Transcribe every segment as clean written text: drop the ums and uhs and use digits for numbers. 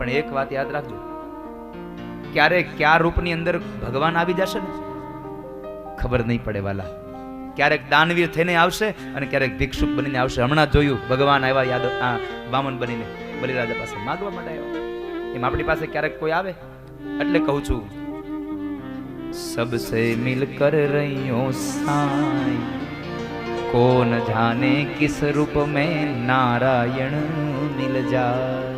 પણ એક વાત યાદ રાખજો, ક્યારે કયા રૂપની અંદર ભગવાન આવી જશે ને ખબર નહીં પડે વાલા. ક્યારેક દાનવીર થઈને આવશે અને ક્યારેક ભિક્ષુક બનીને આવશે. હમણાં જોયું ભગવાન આવ્યા યાદ વામન બનીને બલિરાજા પાસે માગવા માટે આવ્યો. એમ આપણી પાસે ક્યારેક કોઈ આવે એટલે કહું છું, સબસે મિલકર રહીઓ સાઈ, કોન જાને કિસ રૂપ મેં નારાયણ મિલ જાય.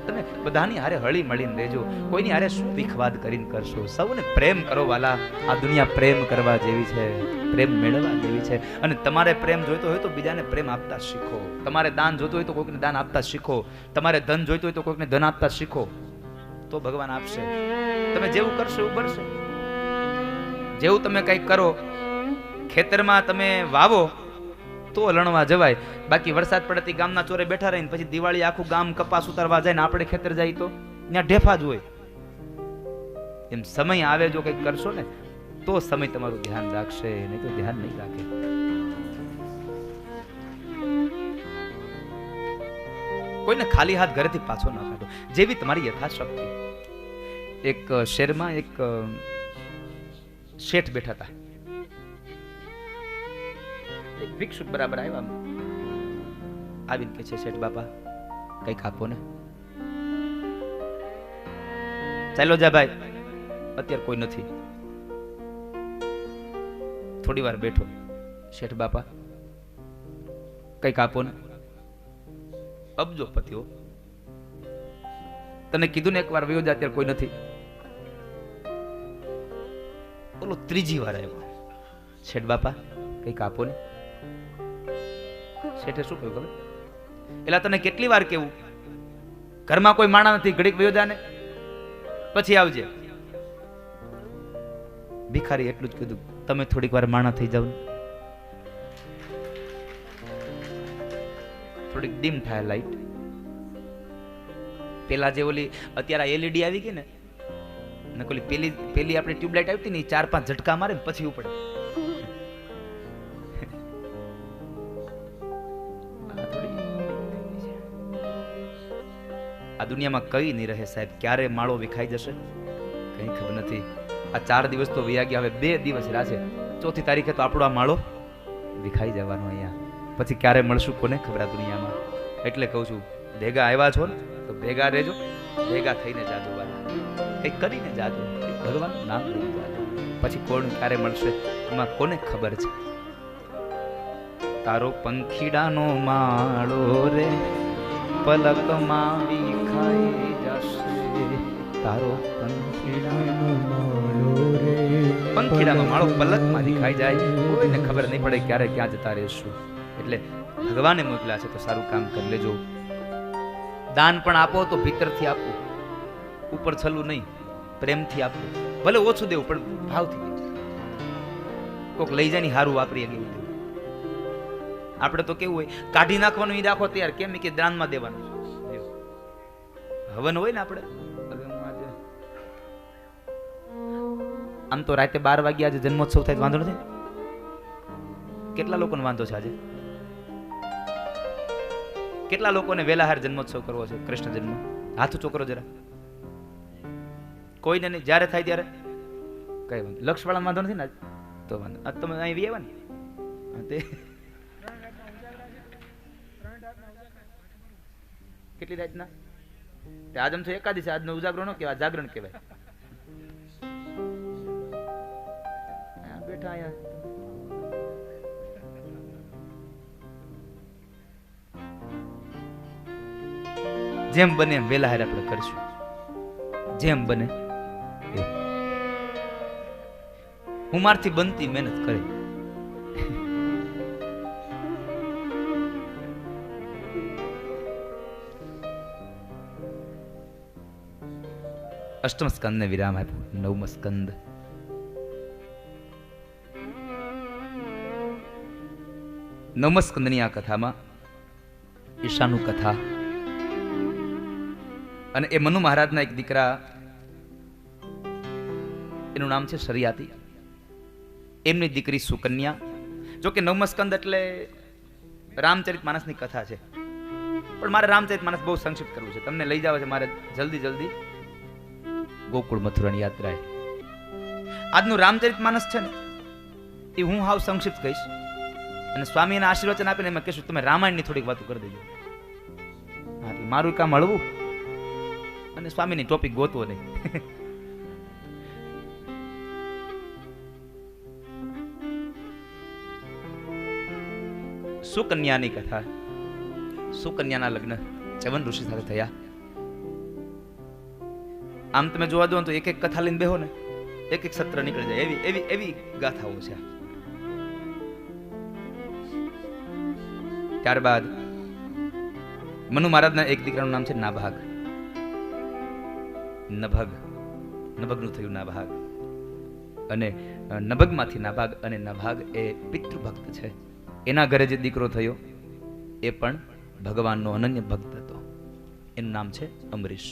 તમે બધાની હારે હળી મળીને રહેજો, કોઈની હારે શું વિખવાદ કરીને કરશો. સૌને પ્રેમ કરો વાલા. આ દુનિયા પ્રેમ કરવા જેવી છે, પ્રેમ મેળવવા જેવી છે. અને તમારે પ્રેમ જોઈતો હોય તો બીજાને પ્રેમ આપતા શીખો. તમારે દાન જોઈતું હોય તો કોઈકને દાન આપતા શીખો. તમારે ધન જોઈતું હોય તો કોઈકને ધન આપતા શીખો, તો ભગવાન આપશે. તમે જેવું કરશો એવું બનશે. જેવું તમે કંઈક કરો, ખેતરમાં તમે વાવો તો લણવા જવાય. બાકી વરસાદ પડે ગામના ચોરે બેઠા રહીને પછી દિવાળી આખું ગામ કપાસ ઉતારવા જાય ને આપણે ખેતર જાય તો ત્યાં ઢેફા જ હોય. એમ સમય આવે જો કંઈક કરશો ને તો સમય તમારું ધ્યાન રાખશે, નહીં તો ધ્યાન નહીં રાખે. કોઈને ખાલી હાથ ઘરેથી પાછો ન કાઢો, જેવી તમારી યથાશક્તિ. એક શહેરમાં એક શેઠ બેઠા હતા. એક ભિક્ષુક બરાબર આવ્યા, આવીને કે છે, શેઠ બાપા કઈક આપો ને. ચાલો જા ભાઈ, અત્યારે કોઈ નથી. થોડી વાર બેઠો, શેઠ બાપા કઈક આપો ને. અબજો પતિઓ, તને કીધું ને એક વાર વયો જા, અત્યારે કોઈ નથી. બોલો ત્રીજી વાર આવ્યો, શેઠ બાપા કઈક આપો ને. શેઠે શું કહ્યું ખબર? એલા તને કેટલી વાર કેવું, ઘરમાં કોઈ માણા નથી, ઘડીક વયો જા ને, પછી આવજે. ભિખારી એટલું જ કીધું, તમે થોડીક વાર માણા થઈ જાવ ને. થોડીક ડીમ થાય લાઈટ. પેલા જે ઓલી અત્યારે એલઈડી આવી ગઈ ને, પેલી આપણી ટ્યુબલાઇટ આવી હતી ને, 4-5 ઝટકા મારે ને પછી ઉપડે. આ દુનિયામાં કઈ નહીં રહે સાહેબ, ક્યારે માળો વિખાઈ જશે કઈ ખબર નથી. આ 4 દિવસ તો વયા ગયા, હવે 2 દિવસ રહ્યા છે. 4મી તારીખે તો આપણો આ માળો વિખાઈ જવાનો અહીંયા. પછી ક્યારે મળશું કોને ખબર આ દુનિયામાં. એટલે કહું છું, ભેગા આવ્યા છો ને તો ભેગા રહેજો, ભેગા થઈને જાજો વાલા, કંઈક કરીને જાજો, ભગવાનનું નામ લઈને જાજો. પછી કોણ ક્યારે મળશે એમાં કોને ખબર છે. તારો પંખીડાનો માળો રે પલકમાં વિખાઈ જશે. તારો પંખીડાનો માળો રે, પંખીડાનો માળો પલકમાં વિખાઈ જાય, કોઈને ખબર નહીં પડે ક્યારે ક્યાં જતા રહેશું. એટલે ભગવાને મોકલ્યા છે તો સારું કામ કરી લેજો. દાન પણ આપો તો ભીતરથી આપો, ઉપર છલું નહીં, પ્રેમથી આપો. ભલે ઓછું દેવું પણ ભાવથી. કોક લઈ જાય ને સારું વાપરીએ કેવું. આપણે તો કેવું હોય, કાઢી નાખવાનું ઈ રાખો તૈયાર, કેમ કે દાનમાં દેવાનું. હવન હોય ને આપણે, આમ તો રાતે 12 વાગ્યા આજે જન્મોત્સવ થાય વાંધો નથી. કેટલા લોકોને વાંધો છે આજે? કેટલા લોકોને વેલા હાર જન્મોત્સવ કરવો છે, કૃષ્ણ જન્મ? હાથ ઊંચો કરો જરા. કોઈને નહીં, જ્યારે થાય ત્યારે કઈ વાંધો. લક્ષવાળા વાંધો નથી ને તો વાંધો. તમે અહીં આવ્યા ને તે કેટલી રાતના આજમ તો એકાદી છે. આજનો ઉજાગરો નો કહેવાય, જાગરણ કહેવાય. બેઠા અહીંયા જેમ બને એમ વેલા હારે આપણે કરશું, જેમ બને. હું મારથી બનતી મહેનત કરે. અષ્ટમ સ્કંદ ને વિરામ આપ્યો, 9મો સ્કંદ. નવમા સ્કંદની આ કથામાં ઈશાનું કથા, અને એ મનુ મહારાજના એક દીકરા, એનું નામ છે શરિયાતી. એમની દીકરી સુકન્યા. જો કે 9મા સ્કંદ એટલે રામચરિત માનસની કથા છે. પણ મારે રામચરિતમાનસ બહુ સંક્ષિપ્ત કરવું છે, તમને લઈ જાવ છે મારે જલ્દી ગોકુળ મથુરાની યાત્રાએ. આજનું રામચરિતમાનસ છે ને એ હું હાવ સંક્ષિપ્ત કહીશ, અને સ્વામી એના આશીર્વચન આપીને એમાં કહીશું તમે રામાયણની થોડીક વાતો કરી દેજો. હા, એટલે મારું કામ હળવું અને સ્વામીની ટોપિક ગોતવો નહીં. સુકન્યાની કથા. સુકન્યાના લગ્ન ચવન ઋષિ સાથે થયા. આમ તમે જોવા દો તો એક એક કથા લઈને બેહો ને એક એક સત્ર નીકળી જાય એવી એવી એવી ગાથાઓ છે. ત્યારબાદ મનુ મહારાજના એક દીકરાનું નામ છે નાભાગ. નભગનું થયું નાભાગ, અને નભગમાંથી નાભાગ, અને નાભાગ એ પિતૃભક્ત છે. એના ઘરે જે દીકરો થયો એ પણ ભગવાનનો અનન્ય ભક્ત હતો. એનું નામ છે અમરીશ.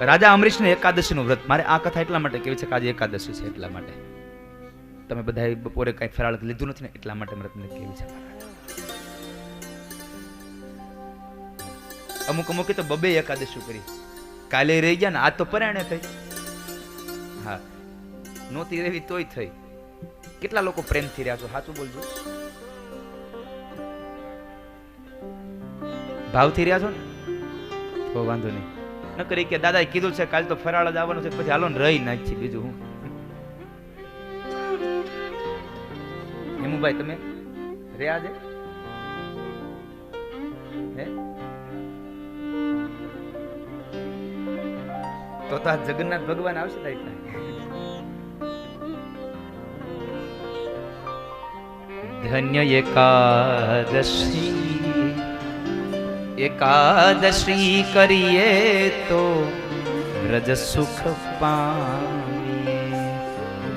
રાજા અમરીશને એકાદશીનું વ્રત, મારે આ કથા એટલા માટે કેવી છે કે આજે એકાદશી છે એટલા માટે. તમે બધા બપોરે કઈ ફરાળ લીધું નથી ને એટલા માટે વ્રત કેવી છે. અમુક તો બબે એકાદશી કરી, કાલે રહી ગયા ને આ તો પરાણે થઈ. હા, નહોતી રહેવી તોય થઈ. કેટલા લોકો પ્રેમથી રહ્યા છો? સાચું બોલજો. ભાવથી રહ્યા છો ને તો વાંધો નહીં. ન કરી કે દાદાએ કીધું છે કાલ તો ફરાળ જ આવવાનું છે, પછી હાલો ને રહી નાખી. બીજું હું હેમુભાઈ તમે રહ્યા છે? તો આ જગન્નાથ ભગવાન આવશે થાય. ધન્ય એકાદશી કરીએ તો વ્રજ સુખ પામીએ.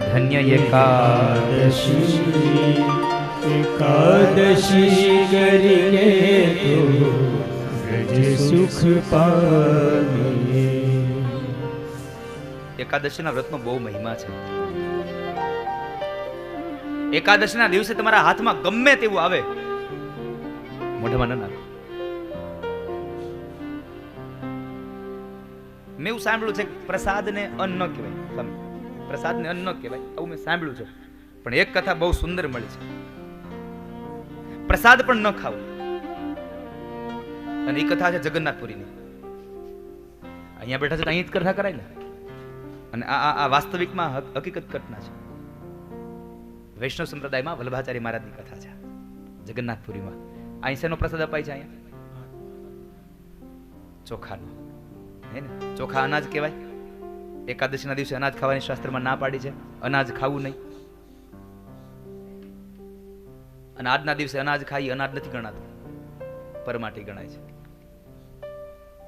ધન્ય એકાદશી કરીએ તો વ્રજ સુખ પામીએ. એકાદશીના વ્રતનો બહુ મહિમા છે. એકાદશીના દિવસે તમારા હાથમાં ગમે તેવું આવે મોઢામાં ન નાખો. મેં એવું સાંભળ્યું છે કે પ્રસાદને અન્ન ન કહેવાય. પ્રસાદને અન્ન ન કહેવાય આવું મેં સાંભળ્યું છે. પણ એક કથા બહુ સુંદર મળી છે. પ્રસાદ પણ ન ખાવો. અને એ કથા છે જગન્નાથપુરીની. અહીંયા બેઠા છે તો અહીં જ કથા કરાય ને. અને આ વાસ્તવિકમાં હકીકત ઘટના છે. વૈષ્ણવ સંપ્રદાયમાં વલ્લભાચાર્ય મહારાજની કથા છે જગન્નાથપુરીમાં. અહીં શેનો પ્રસાદ અપાય છે? અહીંયા ચોખાનો. હે ને? ચોખા અનાજ કહેવાય. એકાદશીના દિવસે અનાજ ખાવાની શાસ્ત્રમાં ના પાડી છે. અનાજ ખાવું નહીં. અને આજના દિવસે અનાજ ખાઈ અનાજ નથી ગણાતું, પરમાટી ગણાય છે.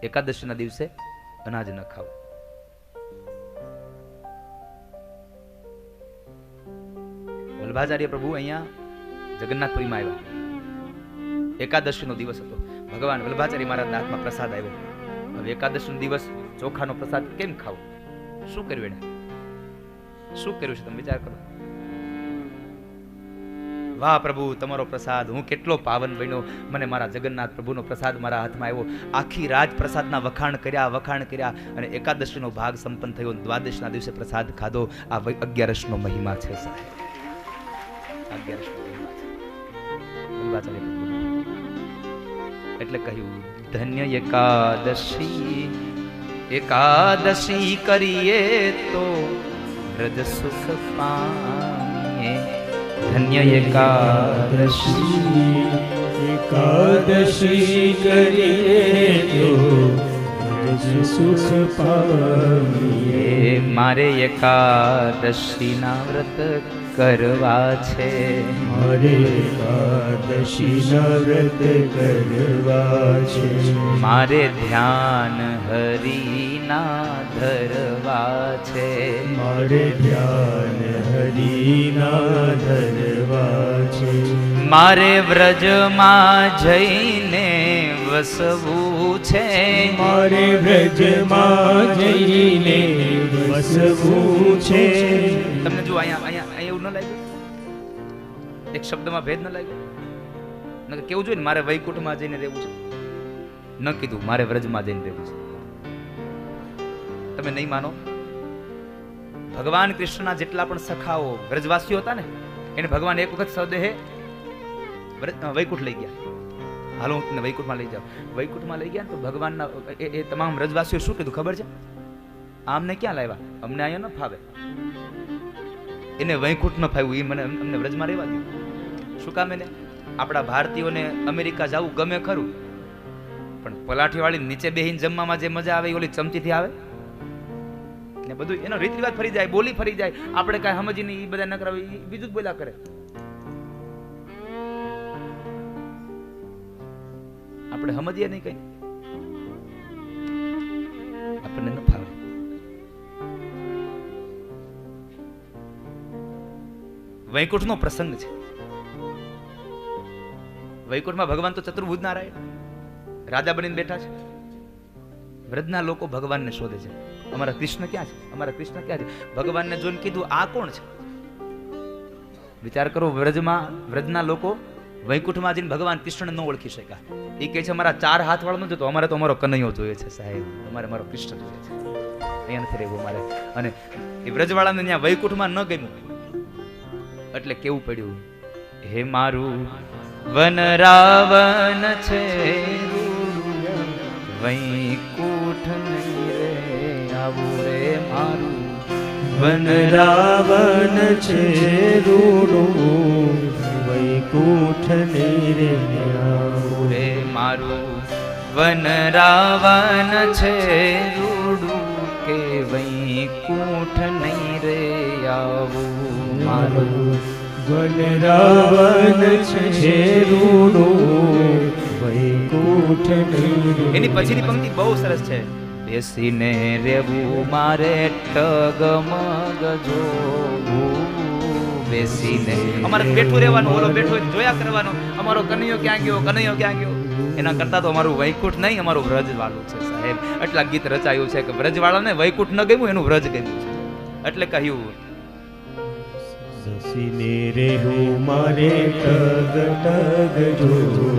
એકાદશીના દિવસે અનાજ ન ખાવું. વલ્લભાચાર્ય પ્રભુ અહીંયા જગન્નાથપુરીમાં આવ્યા. એકાદશીનો દિવસ હતો. ભગવાન વલ્લભાચાર્ય મહારાજના હાથમાં પ્રસાદ આવ્યો. હવે એકાદશીનો દિવસ ચોખાનો પ્રસાદ કેમ ખાવો? શું કર્યું એને? શું કર્યું છે તમે વિચાર કરો. વાહ પ્રભુ, તમારો પ્રસાદ, હું કેટલો પાવન બન્યો. મને મારા જગન્નાથ પ્રભુનો પ્રસાદ મારા હાથમાં આવ્યો. આખી રાત પ્રસાદના વખાણ કર્યા અને એકાદશીનો ભાગ સંપન્ન થયો. દ્વાદશના દિવસે પ્રસાદ ખાધો. આ 11નો મહિમા છે સાહેબ. 11નો મહિમા છે. એટલે કહ્યું ધન્ય એકાદશી કરીએ તો વ્રજ સુખ પામીએ. ધન્ય એકાદશી કરીએ તો વ્રજ સુખ પામીએ. મારે એકાદશીના વ્રત કરવા છે. મારે એકાદશીના વ્રત કરવા છે. મારે ધ્યાન હરિના ધરવા છે. મારે ધ્યાન હરિના ધરવા છે. મારે વ્રજમાં જઈને વસવું છે. મારે વ્રજમાં જઈને વસવું છે. તમને જો અહીંયા એવું ન લાગ્યું? એક શબ્દમાં ભેદ ન લાગ્યો? નકર કેવું જોઈએ ને મારે વૈકુંઠમાં જઈને રહેવું છે, ન કીધું મારે વ્રજમાં જઈને રહેવું છે. તમે નહીં માનો, ભગવાન કૃષ્ણના જેટલા પણ સખાઓ વ્રજવાસીઓ હતા ને એને ભગવાન એક વખત સદેહે વૈકુંઠ લઈ ગયા. હાલો હું તમને વૈકુંઠમાં લઈ જાઉં. વૈકુંઠમાં લઈ ગયા ને તો ભગવાનના એ તમામ વ્રજવાસીઓ શું કીધું ખબર છે? આમને ક્યાં લાવ્યા, અમને અહીંયા ન ફાવે. એને વૈકુંઠ ન ફાવ્યું, એ મને અમને વ્રજમાં રહેવા દે. શું કામ? એને આપણા ભારતીયોને અમેરિકા જવું ગમે ખરું, પણ પલાઠી વાળી નીચે બેહીને જમવામાં જે મજા આવે એ ઓલી ચમચીથી આવે ને. બધું એનો રીત રિવાજ ફરી જાય, બોલી ફરી જાય. આપણે કાંઈ સમજીને એ બધા ન કરાવે, બીજું જ બોલ્યા કરે. આપણે સમજીએ નહીં કઈ, આપણને ન ફાવે. વૈકુંઠનો પ્રસંગ છે. વૈકુંઠમાં ભગવાન તો ચતુર્ભુજ નારાયણ રાજા બનીને બેઠા છે. વ્રજના લોકો ભગવાનને શોધે છે. અમારા કૃષ્ણ ક્યાં છે, અમારા કૃષ્ણ ક્યાં છે? ભગવાનને જોઈને કીધું આ કોણ છે? વિચાર કરો, વ્રજના લોકો વૈકુંઠમાં જઈને ભગવાન કૃષ્ણને ન ઓળખી શક્યા. એ કહે છે અમારા 4 હાથ વાળો ન જોતો, અમારે તો અમારો કનૈયો જોઈએ છે સાહેબ, અમારે મારો કૃષ્ણ જોઈએ છે, અહીંયા નથી રહેવું મારે. અને એ વ્રજવાળાને ત્યાં વૈકુંઠમાં ન ગમ્યું એટલે કેવું પડ્યું, હે મારું વન રાવણ છે વૈકુંઠ નહીં રે આવું રે મારું વન રાવણ છે રૂડું વૈકુંઠ નહીં રે આવું રે મારું વન રાવણ છે રૂડું કે વૈકુંઠ નહીં રે આવું મારું વન રાવણ છે રૂડું વૈકુંઠ નહીં. એની પછીની પંક્તિ બહુ સરસ છે. બેસીને રેવું મારે ટગમગ જોવું, બેસીને અમારે બેઠું રહેવાનું, ઓલો બેઠો જોયા કરવાનું, અમારો કનૈયો ક્યાં ગયો, કનૈયો ક્યાં ગયો. એના કરતા તો અમારું વૈકુંઠ નહીં, અમારું વ્રજ વાળું છે સાહેબ. એટલા ગીત રચાયું છે કે વ્રજ વાળાને વૈકુંઠ ન ગમ્યું, એનું વ્રજ ગમ્યું છે. એટલે કહ્યું બેસીને રહેવું મારે ટગ ટગ જોવું,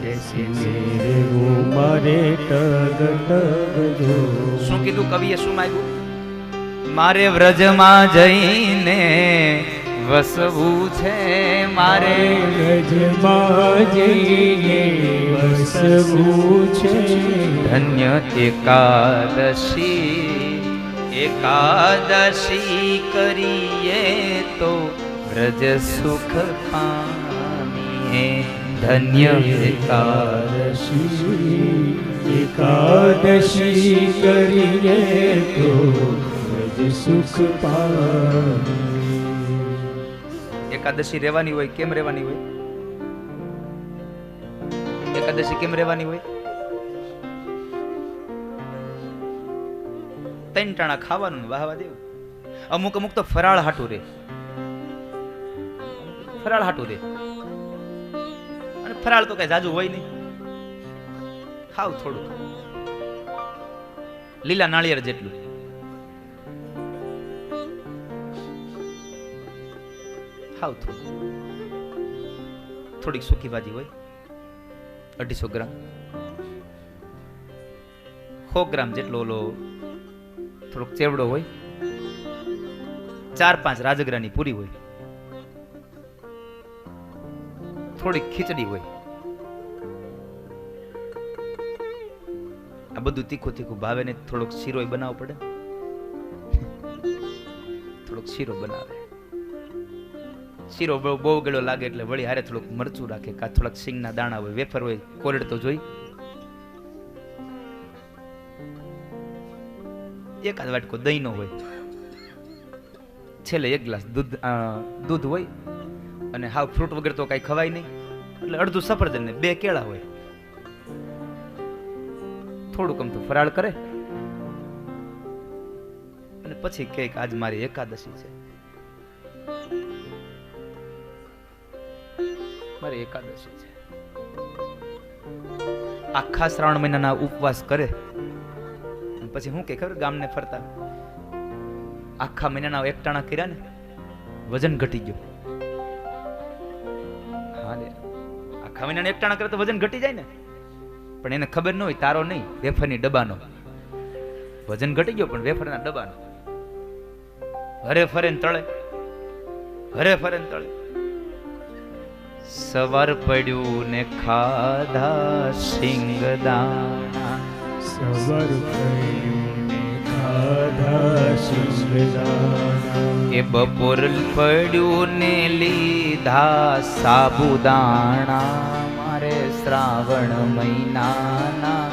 બેસીને રહેવું મારે ટગ ટગ જોવું. શું કીધું કવિએ, શું માંગ્યું? મારે વ્રજમાં જઈને વસવું છે, મારે વ્રજમાં જઈને વસવું છે. ધન્ય એકાદશી કરીએ તો વ્રજ સુખ પામીએ. ધન્ય એકાદશી કરીએ તો વ્રજ સુખ પામીએ. એકાદશી રહેવાની હોય, કેમ રહેવાની હોય? એકાદશી કેમ રહેવાની હોય? 3 ટાણા ખાવાનું, વાહવા દેવું. અમુક તો ફરાળ હાટું રે, ફરાળ હાટું રે. અને ફરાળ તો કઈ જાજુ હોય નહીં, ખાવ થોડું, લીલા નાળિયેર જેટલું. ખાવ થોડું. થોડીક સૂકી ભાજી હોય 250 ગ્રામ, 100 ગ્રામ જેટલો ઓલો થોડોક ચેવડો હોય, 4-5 રાજગરાની પૂરી હોય, થોડીક ખીચડી હોય. આ બધું તીખું ભાવે ને થોડોક શીરો બનાવવો પડે, થોડોક શીરો બનાવે. શીરો બહુ ગળો લાગે એટલે વળી હારે થોડુંક મરચું રાખે, કાં થોડાક સિંગના દાણા હોય, વેફર હોય, કોરેડ તો જોઈ. એકાદ વાટકો દહીં નો હોય, છેલ્લે 1 ગ્લાસ દૂધ હોય, અને હાવ ફ્રૂટ વગર તો કઈ ખવાય નહીં, એટલે અડધું સફરજન ને 2 કેળા હોય. થોડુંક અમથું ફરાળ કરે અને પછી કહે કે આજ મારી એકાદશી છે, મારી એકાદશી છે. આખા શ્રાવણ મહિનાના ઉપવાસ કરે પછી હું કે ખબર, ગામને ફરતા આખા મહિનાના 1 ટાણા કર્યા ને વજન ઘટી ગયો. હા લે સમયના એકટાણા કરે તો વજન ઘટી જાય ને, પણ એને ખબર ન હોય તારો નહીં, વેફરની ડબ્બાનો વજન ઘટી ગયો, પણ વેફરના ડબ્બાનો હરે ફરે ને તળે, હરે ફરે ને તળે. સવાર પડ્યું ને ખાધા સિંગદાણા, સવાર પડ્યું ને ખાધા સિંગદાણા, એ બપોર પડ્યું ને લીધા સાબુદાણા, મારે શ્રાવણ મહિનાના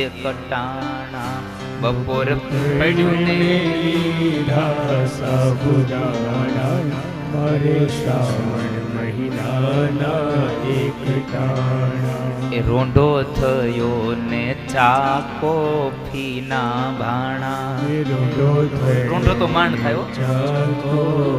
એક ટાણા. બપોર પડ્યું ને લીધા સાબુદાણા, મારે શ્રાવણ મહિનાના એક ટાણા. એ રોંઢો થયો ને ચાકો ફીના ભાણા, રોંઢો રોંઢો તો માંડ થયો. ચાકો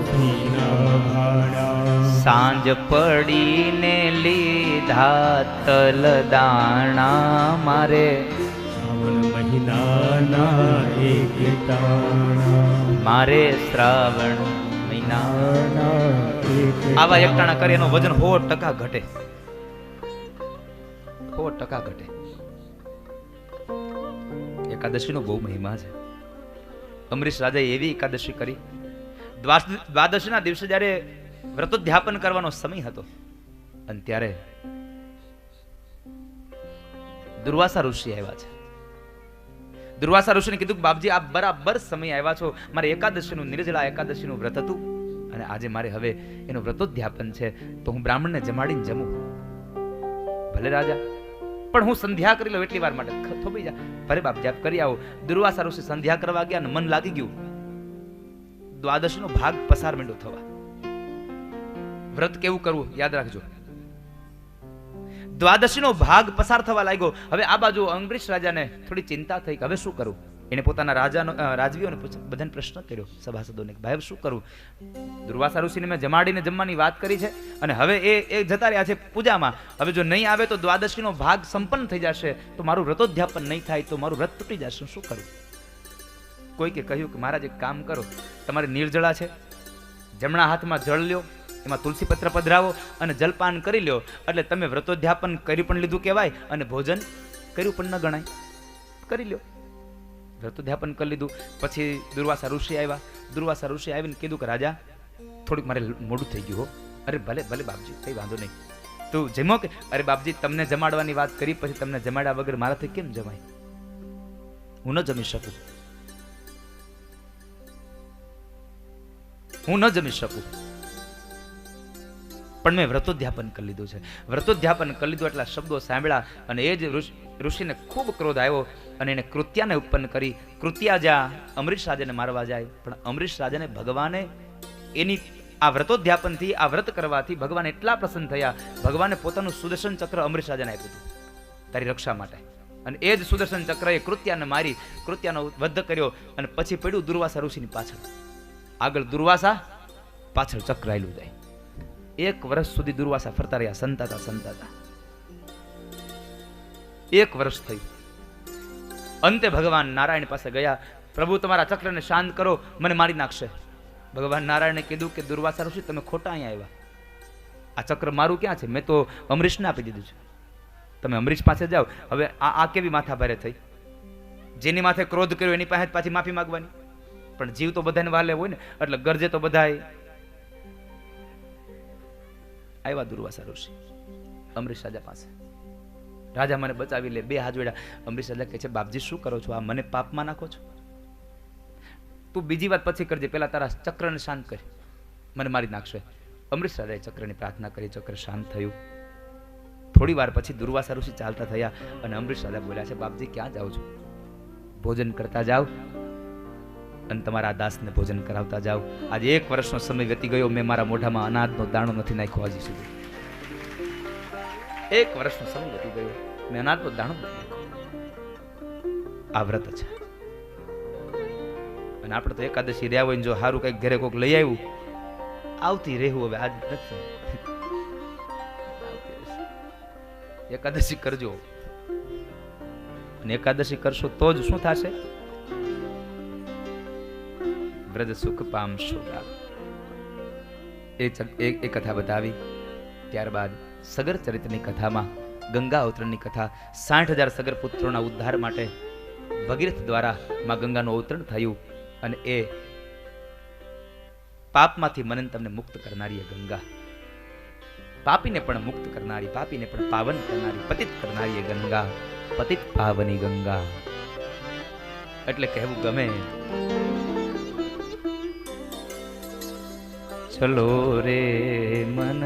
ફીના ભાણા, સાંજ પડીને લીધા તલદાણા, મારે શ્રાવણ મહિનાના એક ટાણા, મારે શ્રાવણ મહિના. આવા એકટાણા કરે એનો વજન 100% ઘટે, 100% ઘટે. એકાદશીનો બહુ મહિમા છે. અમરીશ રાજાએ એવી એકાદશી કરી. દ્વાદશીના દિવસે જ્યારે વ્રતોધ્યાપન કરવાનો સમય હતો અને ત્યારે દુર્વાસા ઋષિ આવ્યા છે. દુર્વાસા ઋષિને કીધું કે બાપજી આપ બરાબર સમય આવ્યા છો, મારે એકાદશીનું નિર્જળા એકાદશીનું વ્રત હતું અને આજે મારે હવે એનું વ્રતોધ્યાપન છે, તો હું બ્રાહ્મણને જમાડીને જમું. ભલે રાજા, પણ હું સંધ્યા કરી લઉં એટલી વાર માટે થોભી જા. ભલે બાપ જાપ કરી આવો. દુર્વાસા ઋષિ સંધ્યા કરવા ગયા અને મન લાગી ગયું, દ્વાદશીનો ભાગ પસાર માંડ્યો થવા. વ્રત કેવું કરવું યાદ રાખજો. દ્વાદશીનો ભાગ પસાર થવા લાગ્યો. હવે આ બાજુ અંબરીશ રાજાને થોડી ચિંતા થઈ કે હવે શું કરું. એને પોતાના રાજવીઓને બધાને પ્રશ્ન કર્યો, સભાસદોને, ભાઈ શું કરું. દુર્વાસા ઋષિને મેં જમાડીને જમવાની વાત કરી છે અને હવે એ જતા રહ્યા છે પૂજામાં. હવે જો નહીં આવે તો દ્વાદશીનો ભાગ સંપન્ન થઈ જશે, તો મારું વ્રતોધ્યાપન નહીં થાય તો મારું વ્રત તૂટી જશે, શું કરું. કોઈકે કહ્યું કે મહારાજ એક કામ કરો, તમારી નિર્જળા છે, જમણા હાથમાં જળ લ્યો, એમાં તુલસી પત્ર પધરાવો અને જલપાન કરી લ્યો, એટલે તમે વ્રતોધ્યાપન કરી પણ લીધું કહેવાય અને ભોજન કર્યું પણ ન ગણાય. કરી લ્યો. વ્રતોધ્યાપન કરી લીધું. પછી દુર્વાસા ઋષિ આવ્યા. દુર્વાસા ઋષિ આવીને કીધું કે રાજા થોડીક મારે મોડું થઈ ગયું હો. અરે ભલે ભલે બાપજી, કઈ વાંધો નહીં, તું જમો કે. અરે બાપજી તમને જમાડવાની વાત કરી, પછી તમને જમાડ્યા વગર મારાથી કેમ જમાય, હું ન જમી શકું, હું ન જમી શકું. પણ મેં વ્રતોધ્યાપન કરી લીધું છે. વ્રતોધ્યાપન કરી લીધું એટલા શબ્દો સાંભળ્યા અને એ જ ઋષિને ખૂબ ક્રોધ આવ્યો અને એને કૃત્યાને ઉત્પન્ન કરી. કૃત્યા જ્યાં અમરીશ રાજાને મારવા જાય, પણ અમરીશ રાજાને ભગવાને એની આ વ્રતોધ્યાપનથી, આ વ્રત કરવાથી ભગવાન એટલા પ્રસન્ન થયા, ભગવાને પોતાનું સુદર્શન ચક્ર અમરીશ રાજાને આપ્યું હતું તારી રક્ષા માટે. અને એ જ સુદર્શન ચક્ર એ કૃત્યાને મારી, કૃત્યાનો વધ કર્યો અને પછી પડ્યું દુર્વાસા ઋષિની પાછળ. આગળ દુર્વાસા, પાછળ ચક્ર આયલું જાય. 1 વર્ષ સુધી દુર્વાસા ફરતા રહ્યા, સંતાતા સંતાતા. 1 વર્ષ થયું. અંતે ભગવાન નારાયણ પાસે ગયા, પ્રભુ તમારા ચક્રને શાંત કરો, મને મારી નાખશે. ભગવાન નારાયણે કીધું કે દુર્વાસા ઋષિ તમે ખોટા અહીંયા આવ્યા, આ ચક્ર મારું ક્યાં છે, મેં તો અમરીશને આપી દીધું છે, તમે અમરીશ પાસે જાઓ. હવે આ કેવી માથા ભારે થઈ. જેની માથે ક્રોધ કર્યો એની પાસે પાછી માફી માંગવાની, પણ જીવ તો બધાને વાલે હોય ને, એટલે ગરજે તો બધાય આવ્યા. દુર્વાસા ઋષિ અમરીશ રાજા પાસે, રાજા મને બચાવી લે, 2 હાથ જોડ્યા. અમરીશ રાજા કહે છે બાપજી શું કરો છો, આ મને પાપમાં નાખો છો, તું બીજી વાત પછી કરજે, પેલા તારા ચક્રને શાંત કર, મને મારી નાખશે. અમરીશ રાજાએ ચક્રની પ્રાર્થના કરી, ચક્ર શાંત થયું. થોડી વાર પછી દુર્વાસા ઋષિ ચાલતા થયા અને અમરીશ રાજા બોલ્યા છે બાપજી ક્યાં જાઓ છો, ભોજન કરતા જાઓ અને તમારા દાસને ભોજન કરાવતા જાઓ. આજે 1 વર્ષનો સમય વીતી ગયો, મેં મારા મોઢામાં અનાજનો દાણો નથી નાખ્યો હજી સુધી. 1 વર્ષનો સમય વીતી ગયો, મેં અનાજનો દાણો નથી નાખ્યો. આ વ્રત છે. અને આપણે તો એકાદશી રહ્યા હોય, જો સારું કઈક ઘરે કોઈક લઈ આવ્યું, આવતી રહેવું. હવે આજ નથી, એકાદશી કરજો. અને એકાદશી કરશો તો જ શું થશે, વ્રજ સુખ પામશો. એ કથા બતાવી. ત્યારબાદ સગર ચરિત્રની કથામાં ગંગા અવતરણની કથા 60,000 સગર પુત્રોના ઉદ્ધાર માટે ભગીરથ દ્વારા માં ગંગાનું અવતરણ થયું અને એ પાપમાંથી મનન તમને મુક્ત કરનારી ગંગા, પાપીને પણ મુક્ત કરનારી, પાપીને પણ પાવન કરનારી, પતિત કરનારી ગંગા, પતિત પાવની ગંગા. એટલે કહેવું ગમે, ચલો રે મન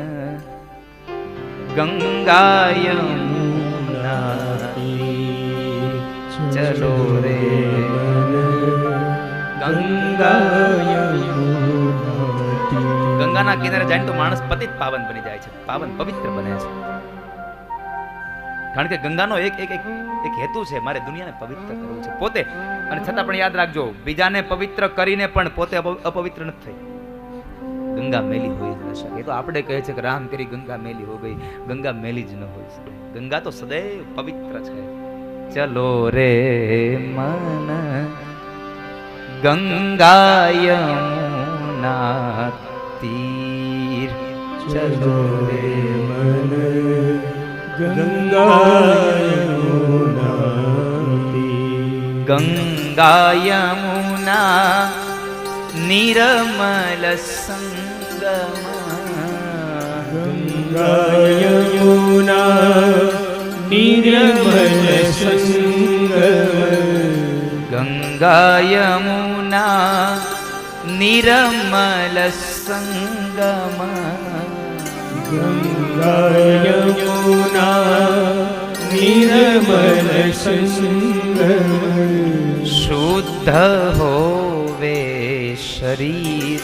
ગંગા યમુના તીર, ચલો રે ગંગા યમુના તીર. ગંગાના કિનારે જાય તો માણસ પતિત પાવન બની જાય છે, પાવન પવિત્ર બને છે. કારણ કે ગંગાનો એક હેતુ છે, મારે દુનિયાને પવિત્ર કરવું છે પોતે. અને છતાં પણ યાદ રાખજો, બીજાને પવિત્ર કરીને પણ પોતે અપવિત્ર નથી થઈ. ગંગા મેલી હોઈ જ ન શકે. એ તો આપણે કહે છે કે રામ કરી ગંગા મેલી હો ગઈ, ગંગા મેલી જ ન હોય શકે. ગંગા તો સદૈવ પવિત્ર છે. ચલો રે મન ગંગા યમુના તીર, ચલો રે મન ગંગા યમુના તીર. ગંગા યમુના નિર્મલ સંગમ, ગંગા યમુના નિર્મલ સંગમ, ગંગા યમુના નિર્મલ સંગમ, ગંગા યમુના નિર્મલ સંગમ. શુદ્ધ હોવે શરીર,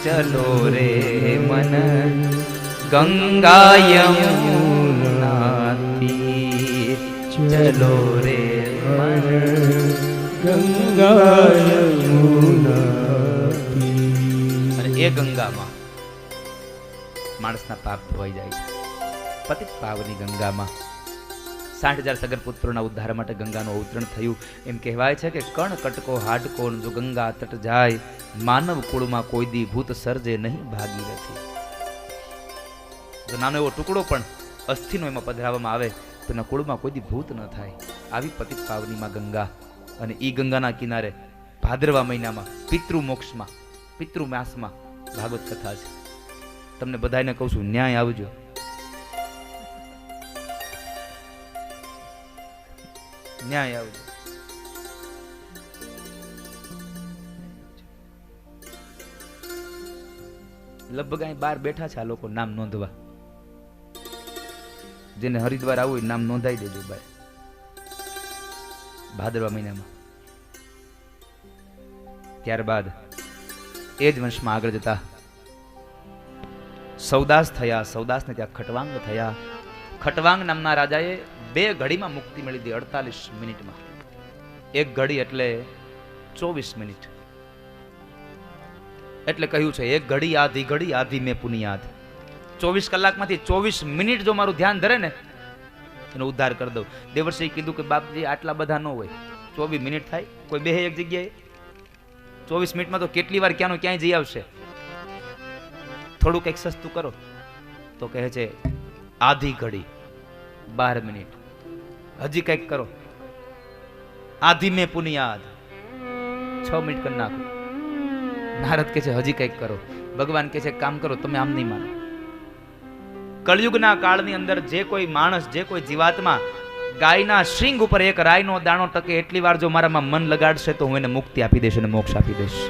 ચલો રે મન ગંગા યમુના તીર, ચલો રે મન ગંગા યમુના તીર. અને એ ગંગામાં માણસના પાપ ધોવાઈ જાય છે. પતિત પાવની ગંગામાં 60,000 સગર પુત્રોના ઉદ્ધાર માટે ગંગાનું અવતરણ થયું. એમ કહેવાય છે કે કણ કટકો હાડકો જો ગંગા તટ જાય, માનવ કુળમાં કોઈ દી ભૂત સર્જે નહીં ભાગીરથી. જો નાનો એવો ટુકડો પણ અસ્થિનો એમાં પધરાવવામાં આવે તો એના કુળમાં કોઈ દી ભૂત ન થાય. આવી પતિત પાવનીમાં ગંગા. અને ઈ ગંગાના કિનારે ભાદરવા મહિનામાં પિતૃ મોક્ષમાં, પિતૃ માસમાં ભાગવત કથા છે. તમને બધાને કહું છું, ન્યાય આવજો. ન્યાય આવજો. લગભગ અહીં બહાર બેઠા છે આ લોકો નામ નોંધવા. જેને હરિદ્વાર આવવું હોય નામ નોંધાઈ દેજો ભાઈ. ભાદરવા મહિનામાં. ત્યારબાદ એ જ વંશમાં આગળ જતા સૌદાસ થયા. સૌદાસને ત્યાં ખટવાંગ થયા. ખટવાંગ નામના રાજાએ 2 ઘડીમાં મુક્તિ મળી હતી, 48 મિનિટમાં. 1 ઘડી એટલે 24 મિનિટ. એટલે કહ્યું છે 1 ઘડી આધી મેં પુનિયાદ. 24 કલાકમાંથી 24 મિનિટ જો મારું ધ્યાન ધરે ને એનો ઉદ્ધાર કરી દઉં. દેવર્ષિએ કીધું કે બાપજી આટલા બધા ન હોય, 24 મિનિટ થાય, કોઈ બેહે એક જગ્યાએ. 24 મિનિટમાં તો કેટલી વાર ક્યાંનો ક્યાંય જઈ આવશે. થોડું કંઈક સસ્તું કરો તો કહે છે આધી ઘડી 12 મિનિટ. હજી કંઈક કરો, આધી મેં પુનિયાદ 6 મિનિટ કરી નાખો. નારદ કે છે હજી કંઈક કરો. ભગવાન કે છે કામ કરો, તમે આમ નહીં માનો. કળયુગના કાળની અંદર જે કોઈ માણસ, જે કોઈ જીવાત્મા ગાયના શિંગ ઉપર એક રાયનો દાણો ટકે એટલી વાર જો મારામાં મન લગાડશે તો હું એને મુક્તિ આપી દઈશ અને મોક્ષ આપી દઈશ.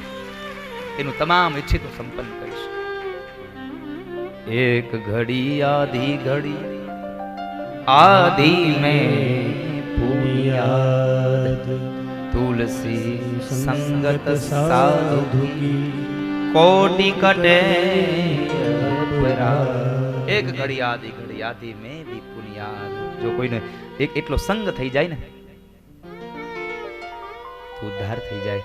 એનું તમામ ઈચ્છિત સંપન્ન કરીશ. એક ઘડી આધી મેં પુનિયાદ, તુલસી સંગત સાધુ કી કોટિ કટે અપરાધ. એક ઘડી આધી મેં ભી પુનિયાદ. જો કોઈને એક એટલો સંગ થઈ જાય ને તો ઉદ્ધાર થઈ જાય.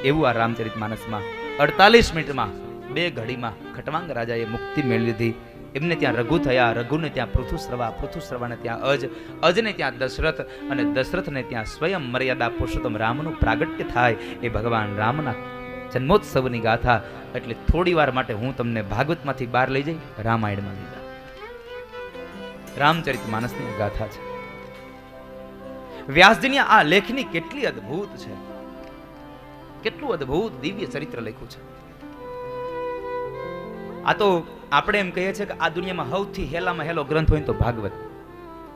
એવું આ રામચરિતમાનસમાં 48 મિનિટમાં 2 ઘડીમાં ખટવાંગ રાજાએ મુક્તિ મેળવી લીધી. એમને ત્યાં રઘુ થયા, રઘુને ત્યાં પૃથુશ્રવાને ત્યાં અજને ત્યાં દશરથ, અને દશરથને ત્યાં સ્વયં મર્યાદા પુરુષોત્તમ રામનું પ્રાગટ્ય થાય. એ ભગવાન રામના જન્મોત્સવની ગાથા. એટલે થોડી વાર માટે હું તમને ભાગવતમાંથી બહાર લઈ જઈ રામાયણમાં લઈ જાઉં. રામચરિતમાનસની ગાથા છે. વ્યાસજીની આ લેખની કેટલી અદ્ભુત છે, કેટલું અદ્ભુત દિવ્ય ચરિત્ર લખ્યું છે. આ તો આપણે એમ કહીએ છીએ કે આ દુનિયામાં સૌથી હેલામાં હેલો ગ્રંથ હોય તો ભાગવત.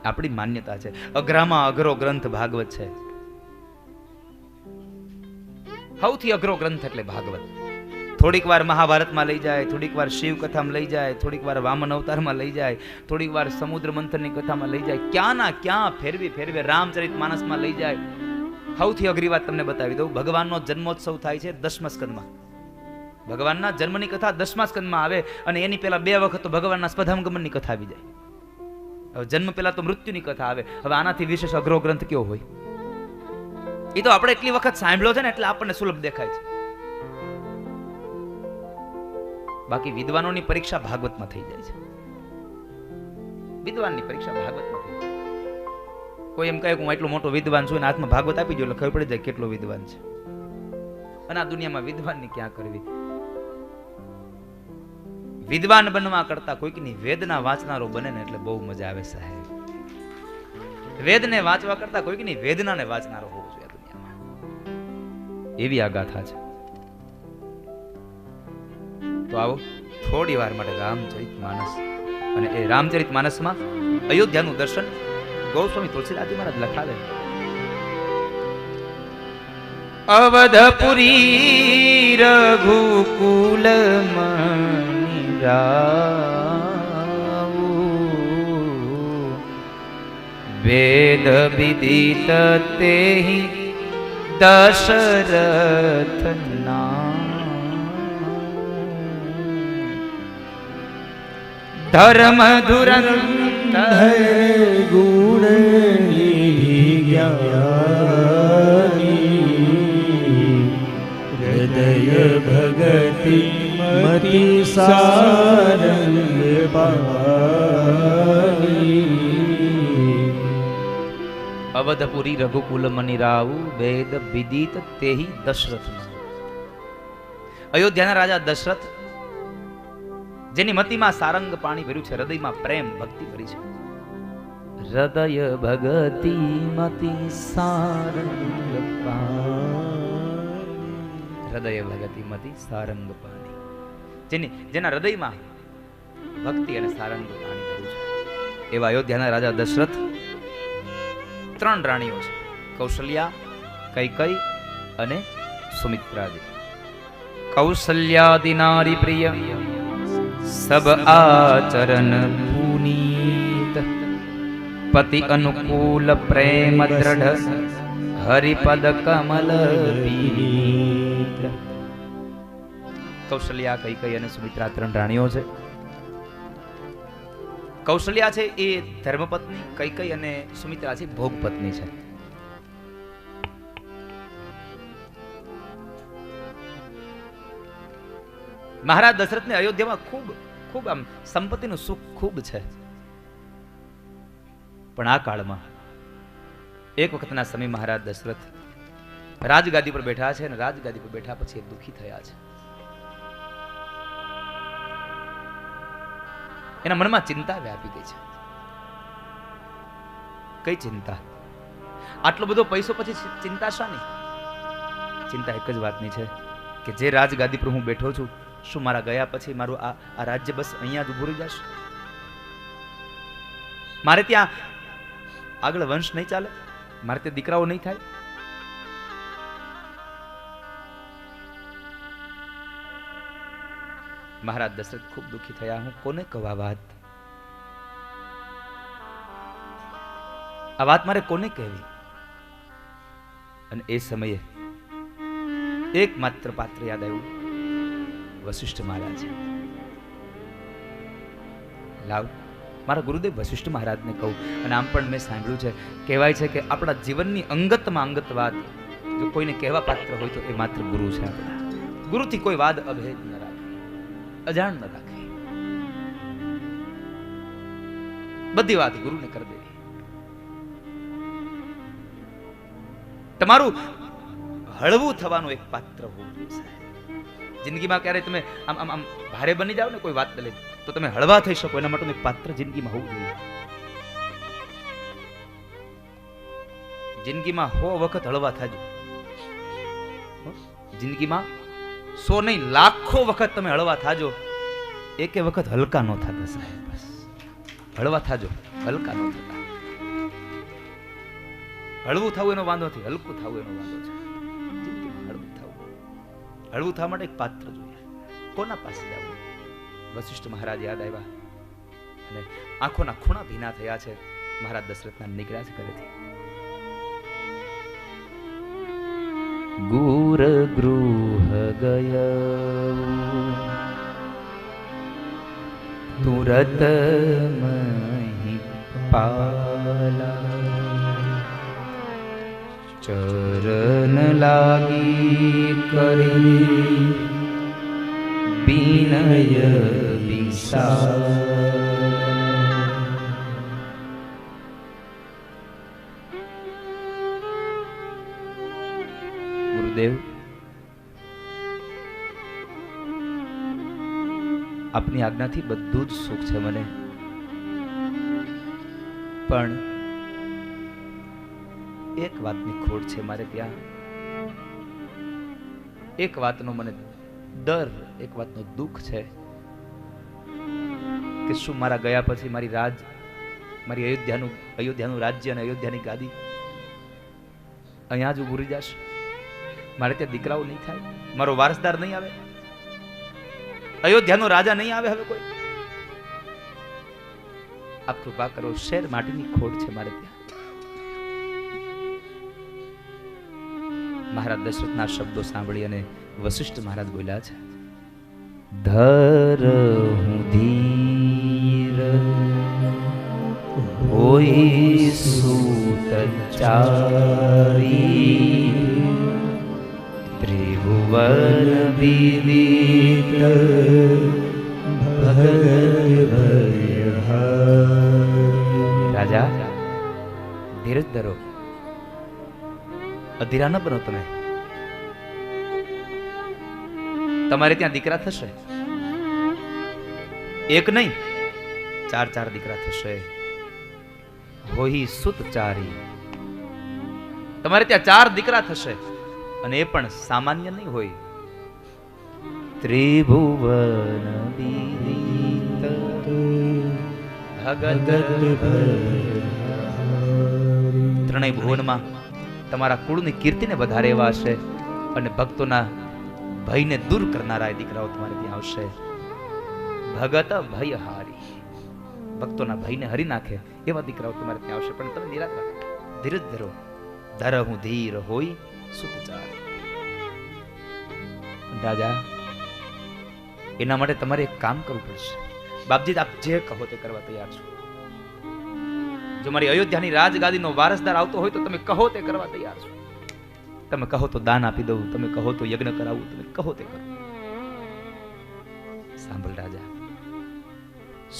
આપણી માન્યતા છે, અઘરામાં અઘરો ગ્રંથ ભાગવત છે. સૌથી અઘરો ગ્રંથ એટલે ભાગવત. થોડીક વાર મહાભારતમાં લઈ જાય, થોડીક વાર શિવ કથામાં લઈ જાય, થોડીક વાર વામન અવતારમાં લઈ જાય, થોડીક વાર સમુદ્ર મંથનની કથામાં લઈ જાય, ક્યાં ના ક્યાં ફેરવી ફેરવી રામચરિતમાનસમાં લઈ જાય. સૌથી અઘરી વાત તમને બતાવી દઉં. ભગવાનનો જન્મોત્સવ થાય છે 10મા સ્કંદમાં. ભગવાનના જન્મની કથા 10મા સ્કંદમાં આવે અને એની પહેલા 2 વખત તો ભગવાનના સ્પધામગમનની કથા આવી જાય. હવે જન્મ પહેલા તો મૃત્યુની કથા આવે. હવે આનાથી વિશેષ અઘરો ગ્રંથ કયો હોય? એ તો આપણે એટલી વખત સાંભળ્યો છે ને એટલે આપણને સુલભ દેખાય છે. બાકી વિદ્વાનોની પરીક્ષા ભાગવતમાં થઈ જાય છે. વિદ્વાનની પરીક્ષા ભાગવતમાં થઈ જાય. કોઈ એમ કહે કે હું એટલો મોટો વિદ્વાન છું ને હાથમાં ભાગવત આપી દો એટલે ખબર પડી જાય કેટલો વિદ્વાન છે. અને આ દુનિયામાં વિદ્વાનની ક્યાં કરવી? વિદ્વાન બનવા કરતા કોઈકની વેદના વાંચનારો બને ને એટલે બહુ મજા આવે સાહેબ. વેદને વાંચવા કરતા કોઈકની વેદનાને વાંચનારો હોવો જોઈએ દુનિયામાં. એવી આ ગાથા છે. તો આવો થોડી વાર માટે રામચરિતમાનસ, અને એ રામચરિતમાનસમાં અયોધ્યાનું દર્શન ગૌસ્વામી તુલસીદાસજી મહારાજ લખાવે. અવધપુરી રઘુકુલ મણિ રાઉ, વેદ વિદિત તેહિ દશરથ ધર્મ ધુરંધર ગુણ જ્ઞાની, હૃદય ભગતિ મતિ સારંગ પાની. અવધપુરી રઘુકુલ મણિ રાઉ, વેદ વિદિત તેહિ દશરથ. અયોધ્યાના રાજા દશરથ, જેની મતિમાં સારંગ પાણી ભર્યું છે, હૃદયમાં પ્રેમ ભક્તિ ભરી છે. હૃદય ભગતિ મતિ સારંગ પાણી, હૃદય ભગતિ મતિ સારંગ પાણી. જેના હૃદયમાં ભક્તિ અને સારંગ પાણી ભર્યું છે, એવા અયોધ્યાના રાજા દશરથ 3 રાણીઓ છે, કૌશલ્યા, કૈકેયી અને સુમિત્રાજી. કૌશલ્યાદિ નારી પ્રિય સબ આચરણ પુનીત, પતિ અનુકૂલ પ્રેમ દ્રઢ હરિપદ કમલ પીત. કૌશલ્યા, કૈકેયી અને સુમિત્રા 3 રાણીઓ છે. કૌશલ્યા છે એ ધર્મપત્ની, કૈકેયી અને સુમિત્રા છે ભોગપત્ની છે. મહારાજ દશરથને અયોધ્યામાં ખૂબ આમ સંપત્તિનું સુખ ખૂબ છે. પણ આ કાળમાં એક વખતના સમય મહારાજ દશરથ રાજગાદી પર બેઠા છે, અને રાજગાદી પર બેઠા પછી દુઃખી થયા છે. એના મનમાં ચિંતા વ્યાપી ગઈ છે. કઈ ચિંતા? આટલો બધો પૈસો પછી ચિંતા શાની? ચિંતા એક જ વાતની છે કે જે રાજગાદી પર હું બેઠો છું, શું મારા ગયા પછી મારું આ રાજ્ય બસ અહીંયા જ ઉભું રહી જશે? મારે ત્યાં આગળ વંશ નહીં ચાલે? મારે ત્યાં દીકરાઓ નહીં થાય? મહારાજ દશરથ ખૂબ દુઃખી થયા. હું કોને કહું આ વાત? આ વાત મારે કોને કહેવી? અને એ સમયે એકમાત્ર પાત્ર યાદ આવ્યું, વશિષ્ઠ મહારાજ. લાવ મારા ગુરુદેવ વશિષ્ઠ મહારાજને કહું. અને આમ પણ મેં સાંભળ્યું છે, કહેવાય છે કે આપણા જીવનની અંગતમાં અંગત વાત જો કોઈને કહેવા પાત્ર હોય તો એ માત્ર ગુરુ છે. આપણા ગુરુથી કોઈ વાદ અભેદ ન રાખે, અજાણ ન રાખે, બધી વાત ગુરુને કરી દેવી. તમારું હળવું થવાનું એક પાત્ર હોવું જોઈએ. જિંદગીમાં ક્યારે તમે આમ ભારે બની જાઓ ને કોઈ વાત લે તો તમે હળવા થઈ શકો, એના માટેનું એક પાત્ર જિંદગીમાં હોવું જોઈએ. જિંદગીમાં 100 વખત હળવા થાજો. જિંદગીમાં 100 નહીં, લાખો વખત તમે હળવા થાજો, એકે વખત હલકા ન થતા સાહેબ. બસ હળવા થાજો, હલકા ન થતા. હળવું થવું એનો વાંધો નથી, હલકું થવું એનો વાંધો છે. જિંદગીમાં હળવું થવું, હળવું થવા માટે એક પાત્ર જોઈએ. કોના પાસે જવું? વશિષ્ઠ મહારાજ યાદ આવ્યા અને આંખોના ખૂણા ભીના થયા છે. મહારાજ દશરથના નીકળ્યા છે ઘરેથી. ગુર ગૃહ ગય તુરત મહી પાલા, ચરણ લાગી કરી વિનય વિસા. ગુરુદેવ, આપની આજ્ઞાથી બધું જ સુખ છે મને, પણ એક વાતની ખોટ છે મારે ત્યાં. એક વાતનો મને ડર, એક વાતનો દુઃખ છે કે શું મારા ગયા પછી મારી અયોધ્યાનું રાજ્ય અને અયોધ્યાની ગાદી અહીંયા જ ઉભું રહી જશે? મારે ત્યાં દીકરાઓ નહીં થાય? મારો વારસદાર નહીં આવે? અયોધ્યાનો રાજા નહીં આવે હવે કોઈ? આપ કૃપા કરો, શેર માટીની ખોટ છે મારે ત્યાં. મહારાજ દશરથના શબ્દો સાંભળી અને વશિષ્ઠ મહારાજ બોલ્યા છે, ધર હું ધીર હોય સૂતચારી, ત્રિભુવન વિદિત રાજા, ધીરજ ધરો, અધીરા ન બનો તમે. તમારે ત્યાં દીકરા થશે, એક નહીં 4 દીકરા થશે. હોઈ સુતચારી, તમારે ત્યાં 4 દીકરા થશે અને એ પણ સામાન્ય નહીં હોય. ત્રિભુવન વિદિત ભગત, ત્રણેય ભુવનમાં તમારા કુળની કીર્તિને વધારે એવા હશે અને ભક્તોના ભયને દૂર કરનારા દીકરાઓ તમારે ત્યાં આવશે. ભગત ભયહારી, ભક્તોના ભયને હરી નાખે એવા દીકરાઓ તમારે ત્યાં આવશે. પણ તમે નિરાશ રાખો, ધીરજ ધરો. ધર હું ધીર હોય સુતચારી. રાજા, એના માટે તમારે એક કામ કરવું પડશે. બાપજી, આપ જે કહો તે કરવા તૈયાર છો. જો મારી અયોધ્યાની રાજગાદીનો વારસદાર આવતો હોય તો તમે કહો તે કરવા તૈયાર છો. તમે કહો તો દાન આપી દઉં, તમે કહો તો યજ્ઞ કરાવું, તમે કહો તે કરો. સાંભળ રાજા,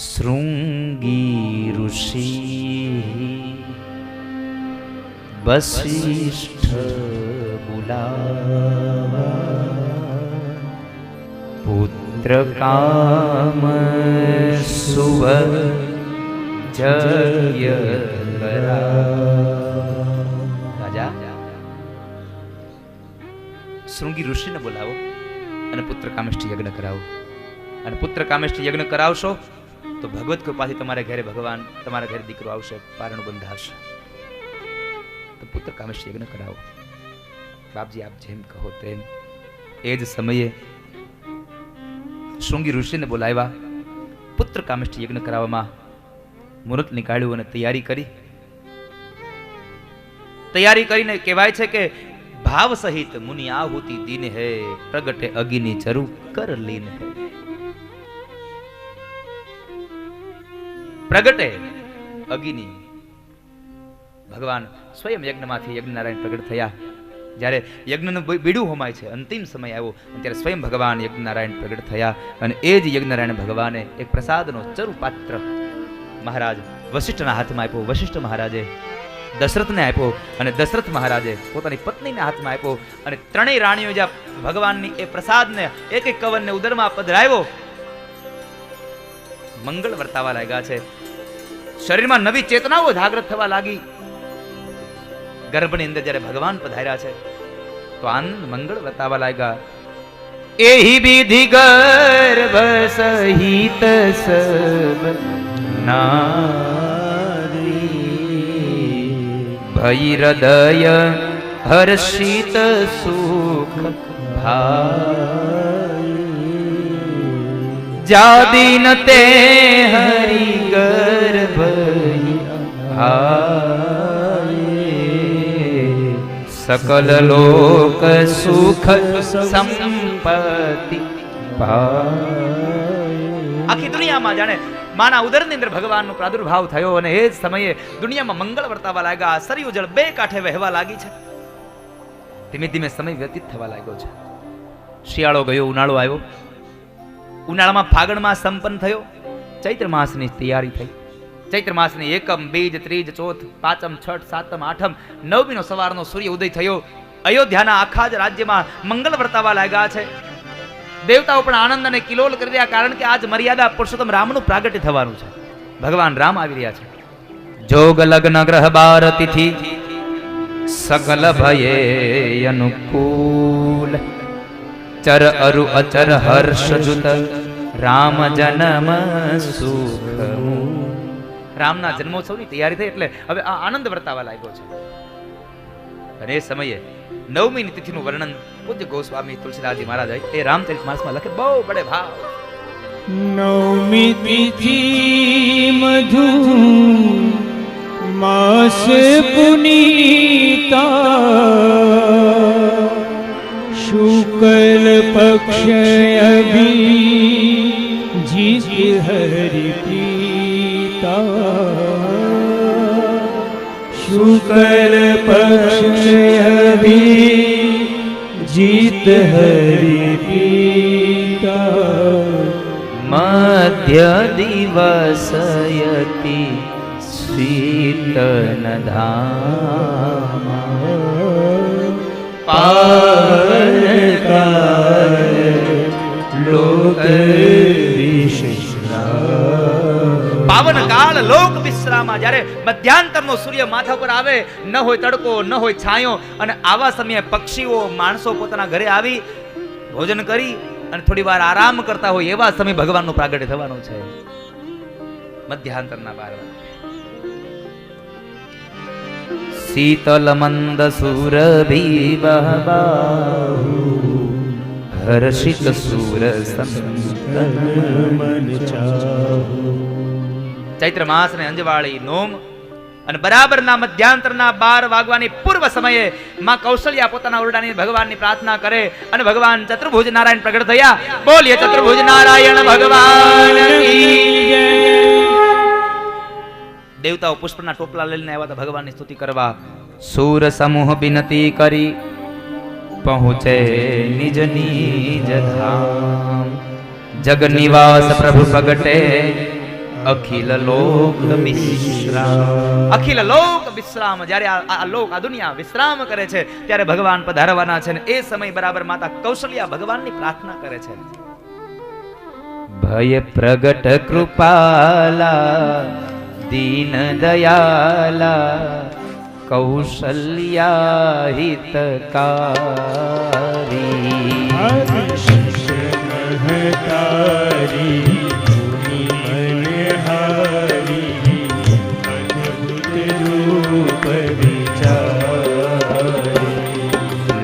શૃંગી ઋષિ વશિષ્ઠ બોલાવા, પુત્ર કામ સુવ જય રાજા, શૃંગી ઋષિને બોલાવો અને પુત્ર કામેષ્ઠી યજ્ઞ કરાવો. અને પુત્ર કામેષ્ઠી યજ્ઞ કરાવશો તો ભગવત કૃપાથી તમારા ઘરે ભગવાન, તમારા ઘરે દીકરો આવશે, પારણ બંધાશે. તો પુત્ર કામેષ્ઠી યજ્ઞ કરાવો. બાપજી, આપ જેમ કહો તેમ. એ જ સમયે શૃંગી ઋષિને બોલાવ્યા. પુત્ર કામેષ્ઠી યજ્ઞ કરાવવામાં મુહૂર્ત નીકાળ્યું અને તૈયારી કરીને કહેવાય છે કે ભાવ સહિત મુનિ આહુતિ દીન હે, પ્રગટે અગિની ચરુ કર લીન હે. પ્રગટે અગિની, ભગવાન સ્વયં યજ્ઞમાંથી યજ્ઞનારાયણ પ્રગટ થયા. જ્યારે યજ્ઞનું બીડું હોમાય છે, અંતિમ સમય આવ્યો, ત્યારે સ્વયં ભગવાન યજ્ઞનારાયણ પ્રગટ થયા. અને એ જ યજ્ઞનારાયણ ભગવાને એક પ્રસાદનો ચરુ પાત્ર મહારાજ વશિષ્ઠના હાથમાં આપ્યો. વશિષ્ઠ મહારાજે દશરથને આપ્યો અને દશરથ મહારાજે પોતાની પત્નીના હાથમાં આપ્યો. અને ત્રણેય રાણીઓ જ્યાં ભગવાનની એ પ્રસાદને એક એક કવનને ઉદરમાં પધરાવ્યો, મંગળ વર્તાવા લાગ્યા છે. શરીરમાં નવી ચેતનાઓ જાગૃત થવા લાગી. ગર્ભની અંદર જ્યારે ભગવાન પધાર્યા છે તો આનંદ મંગળ વર્તાવા લાગ્યા. એહી વિધિ ગર્ભ સહિત સબ નારી ભઈ હૃદય હર્ષિત સુખ જાદીન તે હરિ ગર્ભ સકલ લોક સુખ સંપત્તિ આખી દુનિયામાં જાણે માના ઉદરની અંદર ભગવાનનો પ્રાદુર્ભાવ થયો અને એ જ સમયે દુનિયામાં મંગળ વર્તાવા લાગ્યા. સરયુ જળ બે કાંઠે વહેવા લાગી છે. ધીમે ધીમે સમય વ્યતીત થવા લાગ્યો છે. શિયાળો ગયો, ઉનાળો આવ્યો. ઉનાળામાં ફાગણ માસ સંપન્ન થયો. ચૈત્ર માસની તૈયારી થઈ. ચૈત્ર માસની એકમ, બીજ, ત્રીજ, ચોથ, પાંચમ, છઠ, સાતમ, આઠમ, નવમીનો સવારનો સૂર્ય ઉદય થયો. અયોધ્યાના આખા જ રાજ્યમાં મંગળ વર્તાવા લાગ્યા છે. દેવતાઓ પણ આનંદ અને કિલોલ કરી રહ્યા, કારણ કે આજ મર્યાદા પુરુષોત્તમ રામનું પ્રાગટ્ય થવાનું છે. ભગવાન રામ આવી રહ્યા છે. જોગ લગ્ન ગ્રહ બાર તિથિ સકલ ભયે અનુકૂલ ચર અરુ અચર હર્ષ જુત રામ જન્મ સુખ. રામના જન્મોત્સવની તૈયારી થઈ એટલે હવે આ આનંદ વર્તાવા લાગ્યો છે. અને એ સમયે નવમીની તિથિનું વર્ણન પૂજ્ય ગોસ્વામી તુલસીદાસજી મહારાજ એ રામચરિતમાનસમાં લખે બહુ બડે ભાવ. નવમી તિથિ મધુ માસ પુનીતા શુક્લ પક્ષ અભિજીત હરિ પ્રીતા શુક્લ પક્ષ અભિજીત હરિ પ્રીતા મધ્ય દિવસયતિ શીતન ધામા પાવનકાલ લોક વિશ્રામ. પાવન કાળ લોક વિશ્રામમાં જ્યારે મધ્યાંતરનો સૂર્ય માથા પર આવે, ન હોય તડકો ન હોય છાંયો, અને આવા સમયે પક્ષીઓ માણસો પોતાના ઘરે આવી ભોજન કરી અને થોડી વાર આરામ કરતા હોય એવા સમય ભગવાનનું પ્રાગટ્ય થવાનું છે. મધ્યાંતરના 12 વાગે શીતલ મંદ સુરભી બહબાહુ હર્ષિત સુર સંતન મન ચાહુ. ચૈત્ર માસ ને અંજવાળી નોમ અને બરાબરના મધ્યાંતરના 12 વાગવાની પૂર્વ સમયે માં કૌશલ્યા પોતાના ઓરડાની ભગવાનની પ્રાર્થના કરે અને ભગવાન ચતુર્ભુજ નારાયણ પ્રગટ થયા. બોલીએ ચતુર્ભુજ નારાયણ ભગવાન કી જય. દેવતાઓ પુષ્પના ટોપલા લઈને આવ્યા હતા ભગવાનની સ્તુતિ કરવા. સૂર સમૂહ વિનતી કરી પહોંચે નિજ નિજ ધામ. જગ નિવાસ પ્રભુ પ્રગટે અખિલ લોક વિશ્રામ. અખિલ લોક વિશ્રામ. જ્યારે આ લોક આ દુનિયા વિશ્રામ કરે છે ત્યારે ભગવાન પધારવાના છે. એ સમય બરાબર માતા કૌશલ્યા ભગવાનની પ્રાર્થના કરે છે. ભય પ્રગટ કૃપાલા દીન દયાલા કૌશલ્યા હિતકારી.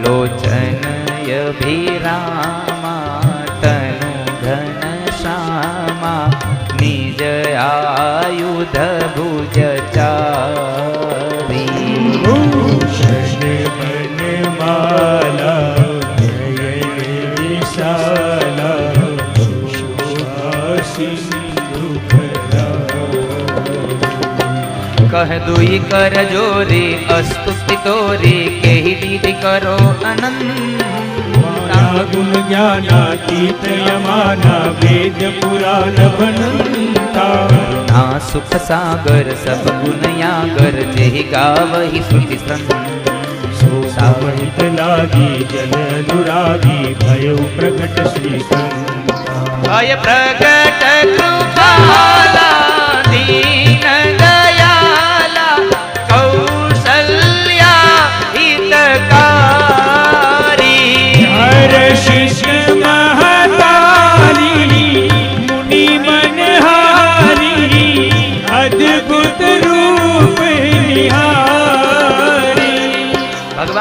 લોચનય ભીરામા તનુ ઘન શ્યામા નિજ આયુધ ભુજ ચારી. માલા વિશાલા કહ દુઈ કર જોરી અસ્તુતિ તોરી કેહી દીદી કરો અનંત. ગુણ જ્ઞાનાતીત યમાના વેદ પુરાણ ભણંતા. ના સુખ સાગર સબ ગુણ યાગર જેહી ગાવહી શ્રુતિ સંત. સાવહિત લાગી જન અનુરાગી ભય પ્રગટ શ્રી ભય પ્રગટ કૃપાલા દીન દયાલા કૌશલ્યા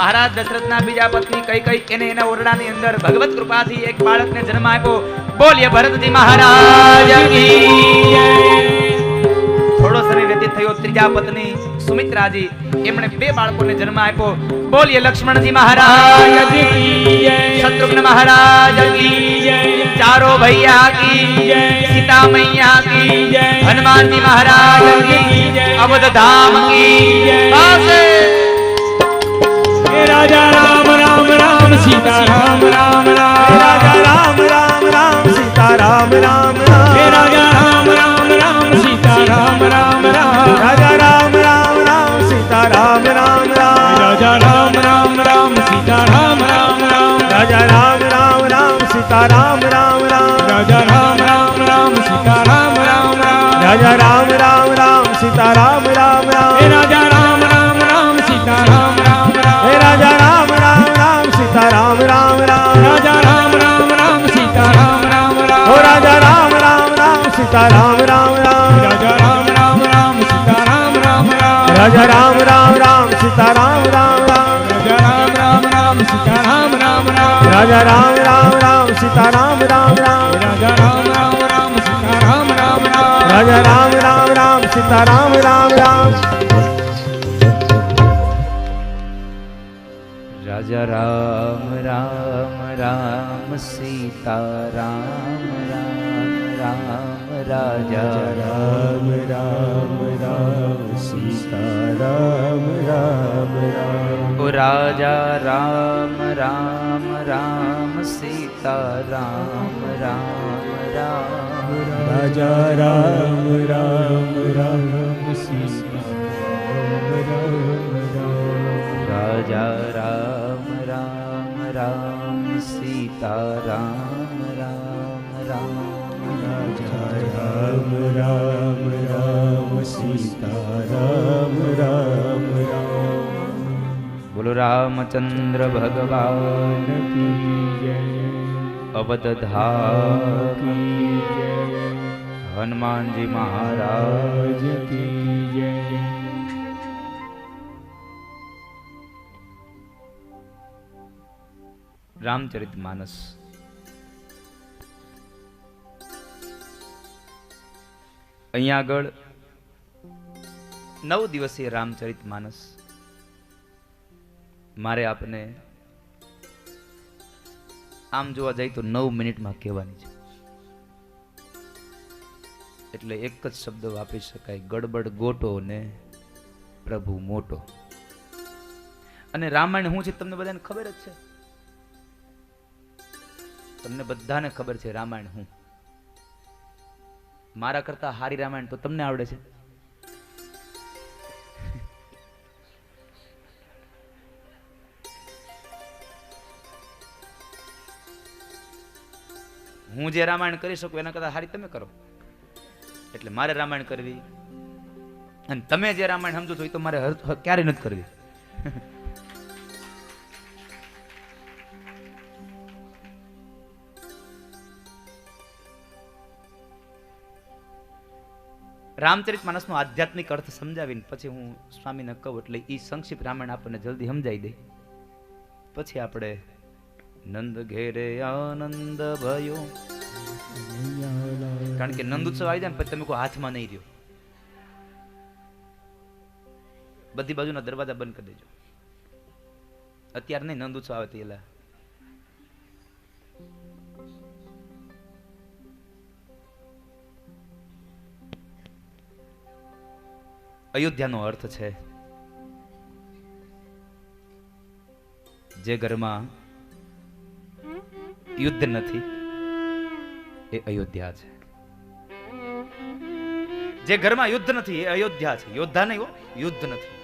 મહારાજ દશરથના બીજા પત્ની કૈકેયી એને એના ઓરડાની અંદર ભગવત કૃપાથી એક બાળકને જન્મ આપ્યો. બોલીએ ભરતજી મહારાજ કી જય. થોડો સમય વ્યતીત થયો. ત્રીજા પત્ની સુમિત્રાજી એમણે બે બાળકોને જન્મ આપ્યો. બોલીએ લક્ષ્મણજી મહારાજ કી જય. શત્રુઘ્ન મહારાજ કી જય. ચારો ભૈયા કી જય. સીતા મૈયા કી જય. હનુમાનજી મહારાજ કી જય. અવધ ધામ કી જય. राजा राम राम राम सीता राम राम राम राजा राम राम राम सीता राम राम राम राजा राम राम राम सीता राम राम राम राजा राम राम राम सीता राम राम राम राजा राम राम राम सीता राम राम राम राजा राम राम राम सीता राम राम राम राजा राम राम राम सीता राम राम राम राजा राम राम राम सीता राम राम राम राजा राम राम राम सीता राम राम राम राजा राम राम राम सीता राम राम राम राजा राम राम राम सीता राम राम राम हो राजा राम राम राम सीता राम राम राम राजा राम राम राम सीता राम राम राम राजा राम राम राम सीता राम राम राम राजा राम राम राम सीता राम राम राम राजा राम राम राम सीता राम राम राम राजा राम राम राम सीता राम राम राम राजा राम राम राम सीता राम राम राम राजा राम राम राम सीता राम राम राम राजा राम राम राम सीता राम राम राम ओ राजा राम राम राम सीता राम राम राम राजा राम राम राम सीता राम राम राजा राम राम राम सीता राम राम राम राजा राम राम राम सीता राम राम राम बोलो रामचंद्र भगवान की जय अवधधाम की जय हनुमान जी महाराज की जय रामचरितमानस અહીંયા આગળ 9 દિવસીય રામચરિતમાનસ મારે આપને આમ જોવા જાય તો 9 મિનિટમાં કહેવાની છે. એટલે એક જ શબ્દ વાપરી શકાય, ગડબડ ગોટો ને પ્રભુ મોટો. અને રામાયણ શું છે તમને બધાને ખબર જ છે. તમને બધાને ખબર છે રામાયણ હું. મારા કરતા હારી રામાયણ તો તમને આવડે છે. હું જે રામાયણ કરી શકું એના કરતા હારી તમે કરો. એટલે મારે રામાયણ કરવી અને તમે જે રામાયણ સમજો છો એ તો મારે ક્યારે નથી કરવી. રામચરિતમાનસનો આધ્યાત્મિક અર્થ સમજાવીને પછી હું સ્વામીને કહું એટલે એ સંક્ષિપ્ત રામાયણ આપણને જલ્દી સમજાવી દે. પછી આપણે નંદ ઘેરે આનંદ ભયો, કારણ કે નંદ ઉત્સવ આવી જાય ને પછી તમે કોઈ હાથમાં નહીં રહ્યો. બધી બાજુના દરવાજા બંધ કરી દેજો. અત્યારે નહીં, નંદ ઉત્સવ આવે તો એલા અયોધ્યાનો અર્થ છે જે ઘરમાં યુદ્ધ નથી એ અયોધ્યા છે. જે ઘરમાં યુદ્ધ નથી એ અયોધ્યા છે. યોદ્ધા નહીં હો, યુદ્ધ નથી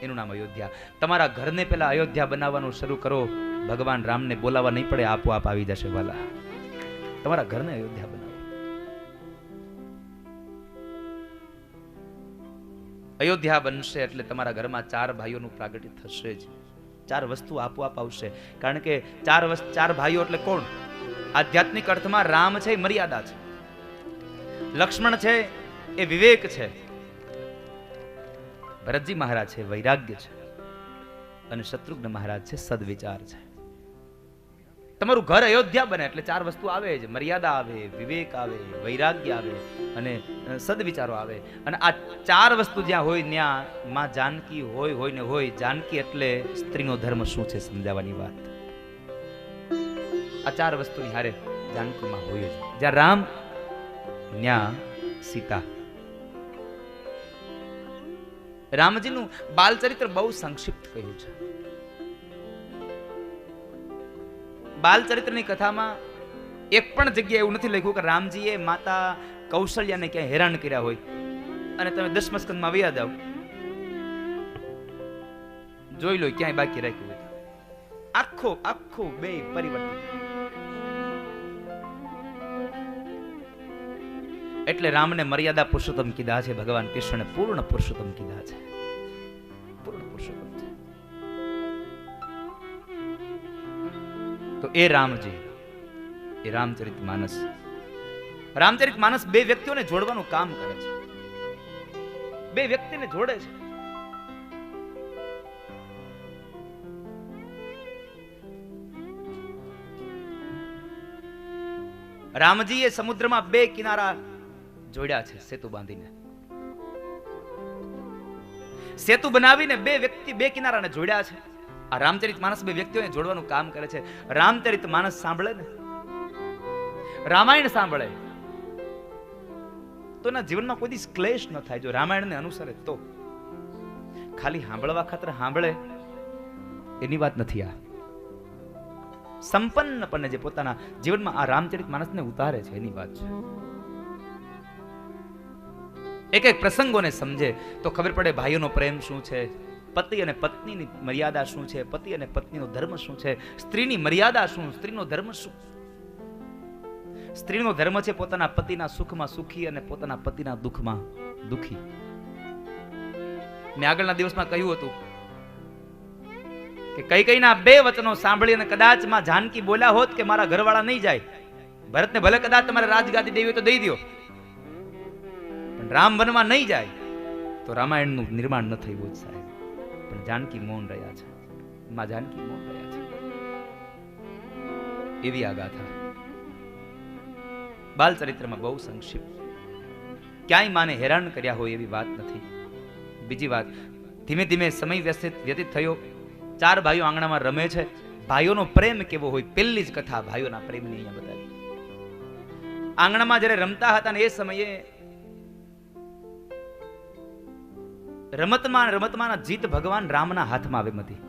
એનું નામ અયોધ્યા. તમારા ઘરને પેલા અયોધ્યા બનાવવાનું શરૂ કરો, ભગવાન રામને બોલાવવા નહીં પડે, આપોઆપ આવી જશે વાલા. તમારા ઘરને અયોધ્યા બનાવો. અયોધ્યા બનશે એટલે તમારા ઘરમાં 4 ભાઈઓનું પ્રાગટ્ય થશે જ. 4 વસ્તુ આપોઆપ આવશે. કારણ કે 4 ભાઈઓ એટલે કોણ? આધ્યાત્મિક અર્થમાં રામ છે એ મર્યાદા છે, લક્ષ્મણ છે એ વિવેક છે, ભરતજી મહારાજ છે વૈરાગ્ય છે, અને શત્રુઘ્ન મહારાજ છે સદવિચાર છે. તમારું ઘર અયોધ્યા બને એટલે ચાર વસ્તુ આવે જ: મર્યાદા આવે, વિવેક આવે, વૈરાગ્ય આવે અને સદવિચારો આવે. અને આ ચાર વસ્તુ જ્યાં હોય ત્યાં માં જાનકી હોય ને હોય. જાનકી એટલે સ્ત્રીનો ધર્મ શું છે સમજાવવાની વાત. આ ચાર વસ્તુની હારે જાનકીમાં હોય જ. જ્યાં રામ ત્યાં સીતા. રામજીનું બાલચરિત્ર બહુ સંક્ષિપ્ત કહ્યું છે. બાલચરિત્રની કથામાં એક પણ જગ્યાએ એવું નથી લખ્યું કે રામજીએ માતા કૌશલ્યાને ક્યાંય હેરાન કર્યા હોય. અને તમે 10મા સ્કંદમાં વયા જાઓ, જોઈ લો ક્યાંય બાકી રાખ્યું હોય. આખો બે પરિવર્તન. એટલે રામને મર્યાદા પુરુષોત્તમ કીધા છે, ભગવાન કૃષ્ણને પૂર્ણ પુરુષોત્તમ કીધા છે. પૂર્ણ પુરુષોત્તમ છે. તો એ રામજી, એ રામચરિતમાનસ. રામચરિતમાનસ બે વ્યક્તિઓને જોડવાનું કામ કરે છે. બે વ્યક્તિને જોડે છે. રામજીએ સમુદ્રમાં બે કિનારા જોડ્યા છે સેતુ બાંધીને. સેતુ બનાવીને બે વ્યક્તિ બે કિનારાને જોડ્યા છે. આ રામચરિતમાનસ બે વ્યક્તિઓને જોડવાનું કામ કરે છે. રામચરિતમાનસ સાંભળે ને, રામાયણ સાંભળે તો એના જીવનમાં કોઈ દિવસ ક્લેશ ન થાય. જો રામાયણને અનુસરે તો. ખાલી સાંભળવા ખાતર સાંભળે એની વાત નથી આ. સંપન્નપણે જે પોતાના જીવનમાં આ રામચરિતમાનસને ઉતારે છે એની વાત છે. એક એક પ્રસંગોને સમજે તો ખબર પડે ભાઈઓનો પ્રેમ શું છે, પતિ અને પત્નીની મર્યાદા શું છે, પતિ અને પત્નીનો ધર્મ શું છે, સ્ત્રીની મર્યાદા શું, સ્ત્રીનો ધર્મ શું. સ્ત્રીનો ધર્મ છે પોતાના પતિના સુખમાં સુખી અને પોતાના પતિના દુઃખમાં દુઃખી. મેં આગળના દિવસમાં કહ્યું હતું કે કૈકેયીના બે વચનો સાંભળી અને કદાચ માં જાનકી બોલ્યા હોત કે મારા ઘરવાળા નહીં જાય, ભરતને ભલે કદાચ તમારે રાજગાદી દેવી તો દઈ દો, પણ રામ વનમાં નહીં જાય, તો રામાયણનું નિર્માણ ન થયું હોત સાહેબ. પણ જાનકી મૌન રહ્યા છે. માં જાનકી મૌન રહ્યા છે. એવી આ ગાથા બાલચરિત્રમાં બહુ સંક્ષિપ્ત. ક્યાંય માને હેરાન કર્યા હોય એવી વાત નથી. બીજી વાત, ધીમે ધીમે સમય વ્યતીત થયો. ચાર ભાઈઓ આંગણામાં રમે છે. ભાઈઓનો પ્રેમ કેવો હોય પહેલી જ કથા ભાઈઓના પ્રેમની અહીંયા બતાવી. આંગણામાં જ્યારે રમતા હતા ને એ સમયે રમતમાં જીત ભગવાન રામના હાથમાં આવે હતી.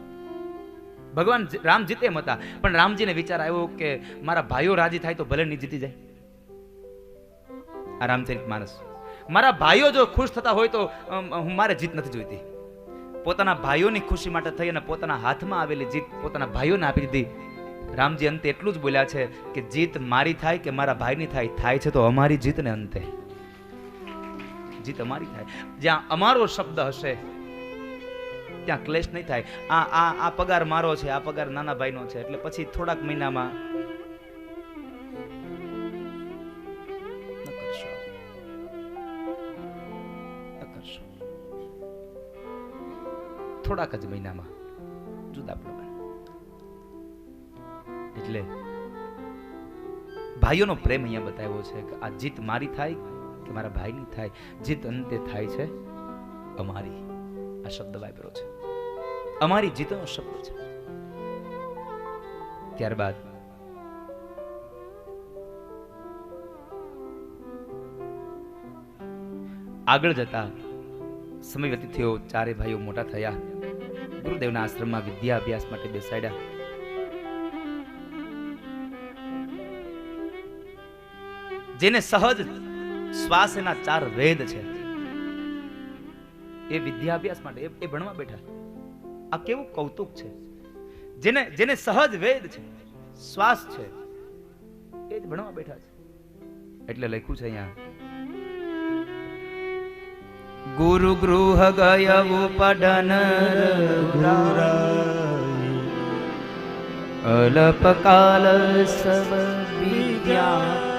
ભગવાન રામ જીતે એમ હતા, પણ રામજીને વિચાર આવ્યો કે મારા ભાઈઓ રાજી થાય તો ભલે નહીં જીતી જાય. આ રામચરિતમાનસ. મારા ભાઈઓ જો ખુશ થતા હોય તો મારે જીત નથી જોઈતી. પોતાના ભાઈઓની ખુશી માટે થઈ અને પોતાના હાથમાં આવેલી જીત પોતાના ભાઈઓને આપી દીધી. રામજી અંતે એટલું જ બોલ્યા છે કે જીત મારી થાય કે મારા ભાઈની થાય છે તો અમારી જીતને અંતે. જીત અમારી થાય. જ્યાં અમારો શબ્દ હશે ત્યાં ક્લેશ નહીં થાય. આ પગાર મારો છે, આ પગાર નાના ભાઈનો છે, એટલે પછી થોડાક મહિનામાં થોડાક જ મહિનામાં જુદા પડવા. એટલે ભાઈઓનો પ્રેમ અહીંયા બતાવ્યો છે કે આ જીત મારી થાય કે મારા ભાઈની થાય, જીત અંતે થાય છે અમારી. આ શબ્દ વાપર્યો છે, અમારી જીતનો શબ્દ છે. ત્યારબાદ આગળ જતા સમય વ્યતીત થયો. ચારે ભાઈઓ મોટા થયા. ગુરુદેવના આશ્રમમાં વિદ્યા અભ્યાસ માટે બેસાડ્યા. જેને સહજ શ્વાસ એના 4 વેદ છે એ વિદ્યા અભ્યાસ માટે એ ભણવા બેઠા. આ કેવું કૌતુક છે. જેને સહજ વેદ છે, શ્વાસ છે, એ જ ભણવા બેઠા છે. એટલે લખ્યું છે અહીંયા, ગુરુ ગૃહ ગયવું પડન અલ્પકાલ સબ વિદ્યા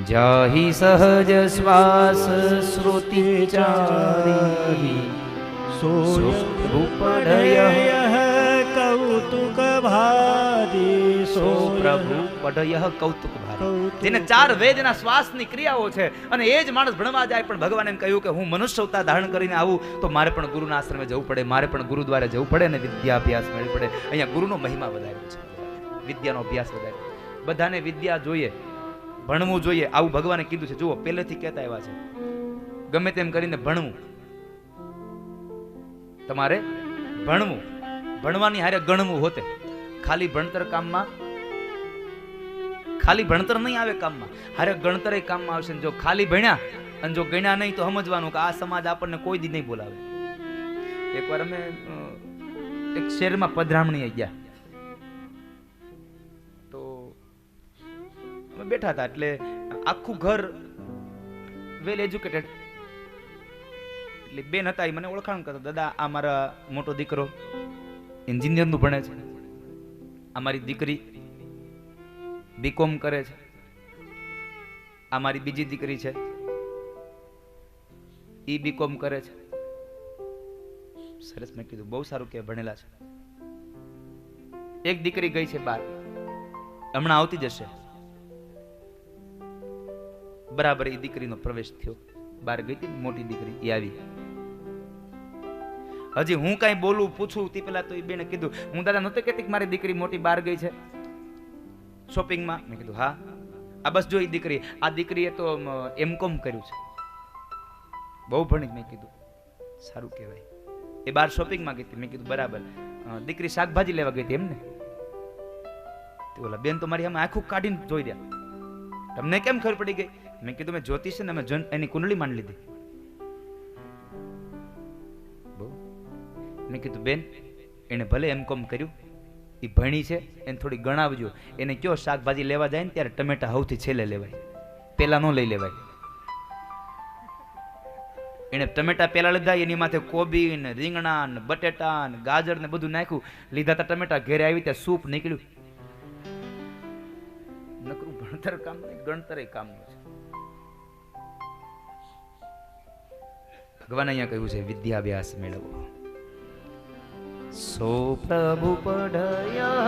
જાહી સહજ શ્વાસ શ્રુતિ ચારી સોય પ્રભુ પઢયઃ કૌતુક ભાદી સો પ્રભુ પઢયઃ કૌતુક ભારી. જેને 4 વેદના શ્વાસની ક્રિયાઓ છે અને એ જ માણસ ભણવા જાય, પણ ભગવાને એમ કહ્યું કે હું મનુષ્ય અવતાર ધારણ કરીને આવું તો મારે પણ ગુરુના આશ્રમે જવું પડે, મારે પણ ગુરુ દ્વારા જવું પડે અને વિદ્યા અભ્યાસ મેળવી પડે. અહીંયા ગુરુનો મહિમા વધાર્યો છે, વિદ્યાનો અભ્યાસ વધાર્યો. બધાને વિદ્યા જોઈએ, ભણવું જોઈએ, આવું ભગવાને કીધું છે. જુઓ, પહેલેથી કહેતા આવ્યા છે ગમે તેમ કરીને ભણવું, તમારે ભણવું, ભણવાની હારે ગણવું હોતે. ખાલી ભણતર કામમાં, ખાલી ભણતર નહીં આવે કામમાં, હારે ગણતરે કામમાં આવશે. જો ખાલી ભણ્યા અને જો ગણ્યા નહીં તો સમજવાનું કે આ સમાજ આપણને કોઈ દી નહીં બોલાવે. એકવાર અમે એક શહેરમાં પધરામણી ગયા તો અમે બેઠા હતા, એટલે આખું ઘર વેલ એજ્યુકેટેડ, એટલે બેન હતા, એ મને ઓળખાણ કરતા, દાદા આ મારા મોટો દીકરો એન્જિનિયર નું ભણે છે, આ મારી દીકરી બીકોમ કરે છે, આ મારી બીજી દીકરી છે ઈ બીકોમ કરે છે. સરસ. મેં કીધું બહુ સારું કે ભણેલા છે. એક દીકરી ગઈ છે બહાર, હમણાં આવતી જશે. બરાબર એ દીકરીનો પ્રવેશ થયો, બહાર ગઈ હતી મોટી દીકરી, એ આવી. હજી હું કઈ બોલું પૂછું તે પેલા તો એ બેને કીધું, હું દાદા નહોતો કહેતી કે મારી દીકરી મોટી બહાર ગઈ છે શોપિંગમાં? મેં કીધું હા. આ બસ જો એ દીકરી, આ દીકરીએ તો એમકોમ કર્યું છે, બહુ ભણી. મેં કીધું સારું કહેવાય. એ બાર શોપિંગમાં ગઈ હતી. મેં કીધું બરાબર. દીકરી શાકભાજી લેવા ગઈ હતી એમને? ઓલા બેન તો મારી આમ આખું કાઢીને જોઈ રહ્યા, તમને કેમ ખબર પડી ગઈ? મેં કીધું મેં જોતી છે ને, અમે એની કુંડળી માંડી લીધી. મેં કીધું બેન, એને ભલે એમકોમ કર્યું, એ ભણી છે, એને થોડી ગણાવજો. એને કયો શાકભાજી લેવા જાય ને ત્યારે ટમેટા સૌથી છેલ્લે લેવાય, પેલા ન લઈ લેવાય. એને ટમેટા પેલા લીધા, એની માથે કોબી ને રીંગણા ને બટેટા ને ગાજર ને બધું નાખ્યું. લીધા તા ટમેટા, ઘેરે આવી ત્યાં સૂપ નીકળ્યું. નકરું ભણતર કામ નહીં, ગણતર કામનું છે. ભગવાન અહીંયા કહ્યું છે વિદ્યાભ્યાસ મેળવો. સો પ્રભુ પઢયઃ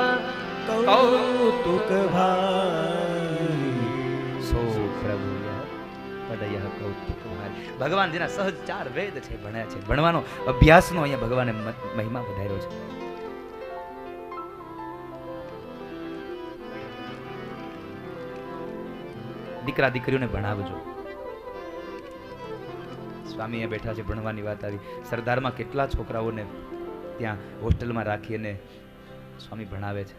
કૌતુક ભાદી સો પ્રભુ પઢયઃ કૌતુક ભારી. ભગવાન જેના સહજ 4 વેદ છે ભણ્યા છે, ભણવાનો અભ્યાસનો અહીંયા ભગવાને મહિમા વધાર્યો છે. દીકરા દીકરીઓને ભણાવજો. સ્વામી અહીંયા બેઠા છે, ભણવાની વાત આવી. સરદારમાં કેટલા છોકરાઓને ત્યાં હોસ્ટેલમાં રાખી અને સ્વામી ભણાવે છે.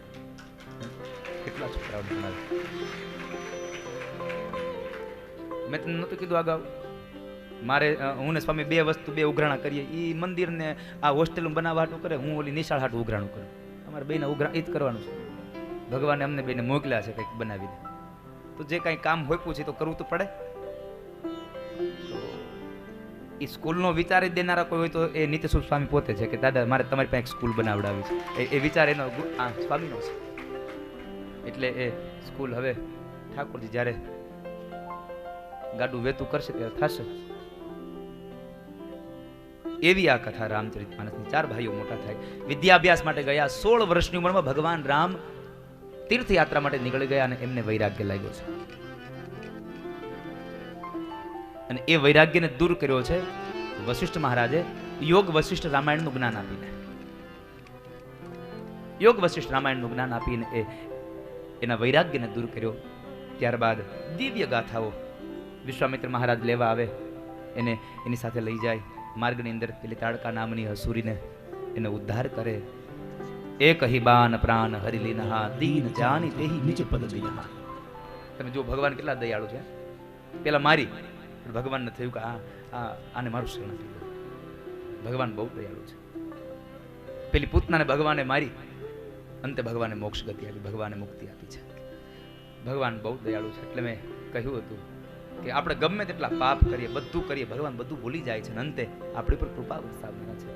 કેટલા છોકરાઓ ભણાવે. મેં તમને નહોતું કીધું અગાઉ, મારે હું ને સ્વામી 2 વસ્તુ 2 ઉઘરાણા કરીએ. એ મંદિરને આ હોસ્ટેલ બનાવવા હાટું કરે, હું ઓલી નિશાળ હાટું ઉઘરાણું કરું. અમારે બેને ઉઘરાણ એ જ કરવાનું છે. ભગવાને અમને બેને મોકલ્યા છે કંઈક બનાવીને, તો જે કાંઈ કામ હોઈપું છે તો કરવું તો પડે. એ સ્કૂલનો વિચાર જ દેનારા કોઈ હોય તો એ નિત્યસુખ સ્વામી પોતે છે કે દાદા મારે તમારી પાસે એક સ્કૂલ બનાવડાવી છે. એ વિચાર એનો સ્વામીનો છે. એટલે એ સ્કૂલ હવે ઠાકોરજી જ્યારે ગાડું વેતું કરશે ત્યારે થશે. એવી આ કથા રામચરિત માનસની. 4 ભાઈઓ મોટા થાય, વિદ્યાભ્યાસ માટે ગયા. 16 વર્ષની ઉંમરમાં ભગવાન રામ તીર્થયાત્રા માટે નીકળી ગયા અને એમને વૈરાગ્ય લાગ્યો છે. અને એ વૈરાગ્યને દૂર કર્યો છે વશિષ્ઠ મહારાજે યોગ વશિષ્ઠ રામાયણનું જ્ઞાન આપીને. યોગ વશિષ્ઠ રામાયણનું જ્ઞાન આપીને એના વૈરાગ્યને દૂર કર્યો. ત્યારબાદ દિવ્ય ગાથાઓ વિશ્વામિત્ર મહારાજ લેવા આવે, એને એની સાથે લઈ જાય. માર્ગની અંદર પેલી તાડકા નામની હસુરીને એને ઉદ્ધાર કરે. એક હિબાન પ્રાણ હરિલીનહા દીન જાની તેહી નિજ પદ દીનહા. તમે જો ભગવાન કેટલા દયાળુ છે. પેલા મારી ભગવાનને થયું કે આને મારું શરણ આપી દો. ભગવાન બહુ દયાળુ છે. પેલી પૂતનાને ભગવાને મારી, અંતે ભગવાને મોક્ષ ગતિ આપી, ભગવાને મુક્તિ આપી છે. ભગવાન બહુ દયાળુ છે. એટલે મેં કહ્યું હતું કે આપણે ગમે તેટલા પાપ કરીએ, બધું કરીએ, ભગવાન બધું ભૂલી જાય છે. અંતે આપણી પર કૃપા વરસાવવાના છે.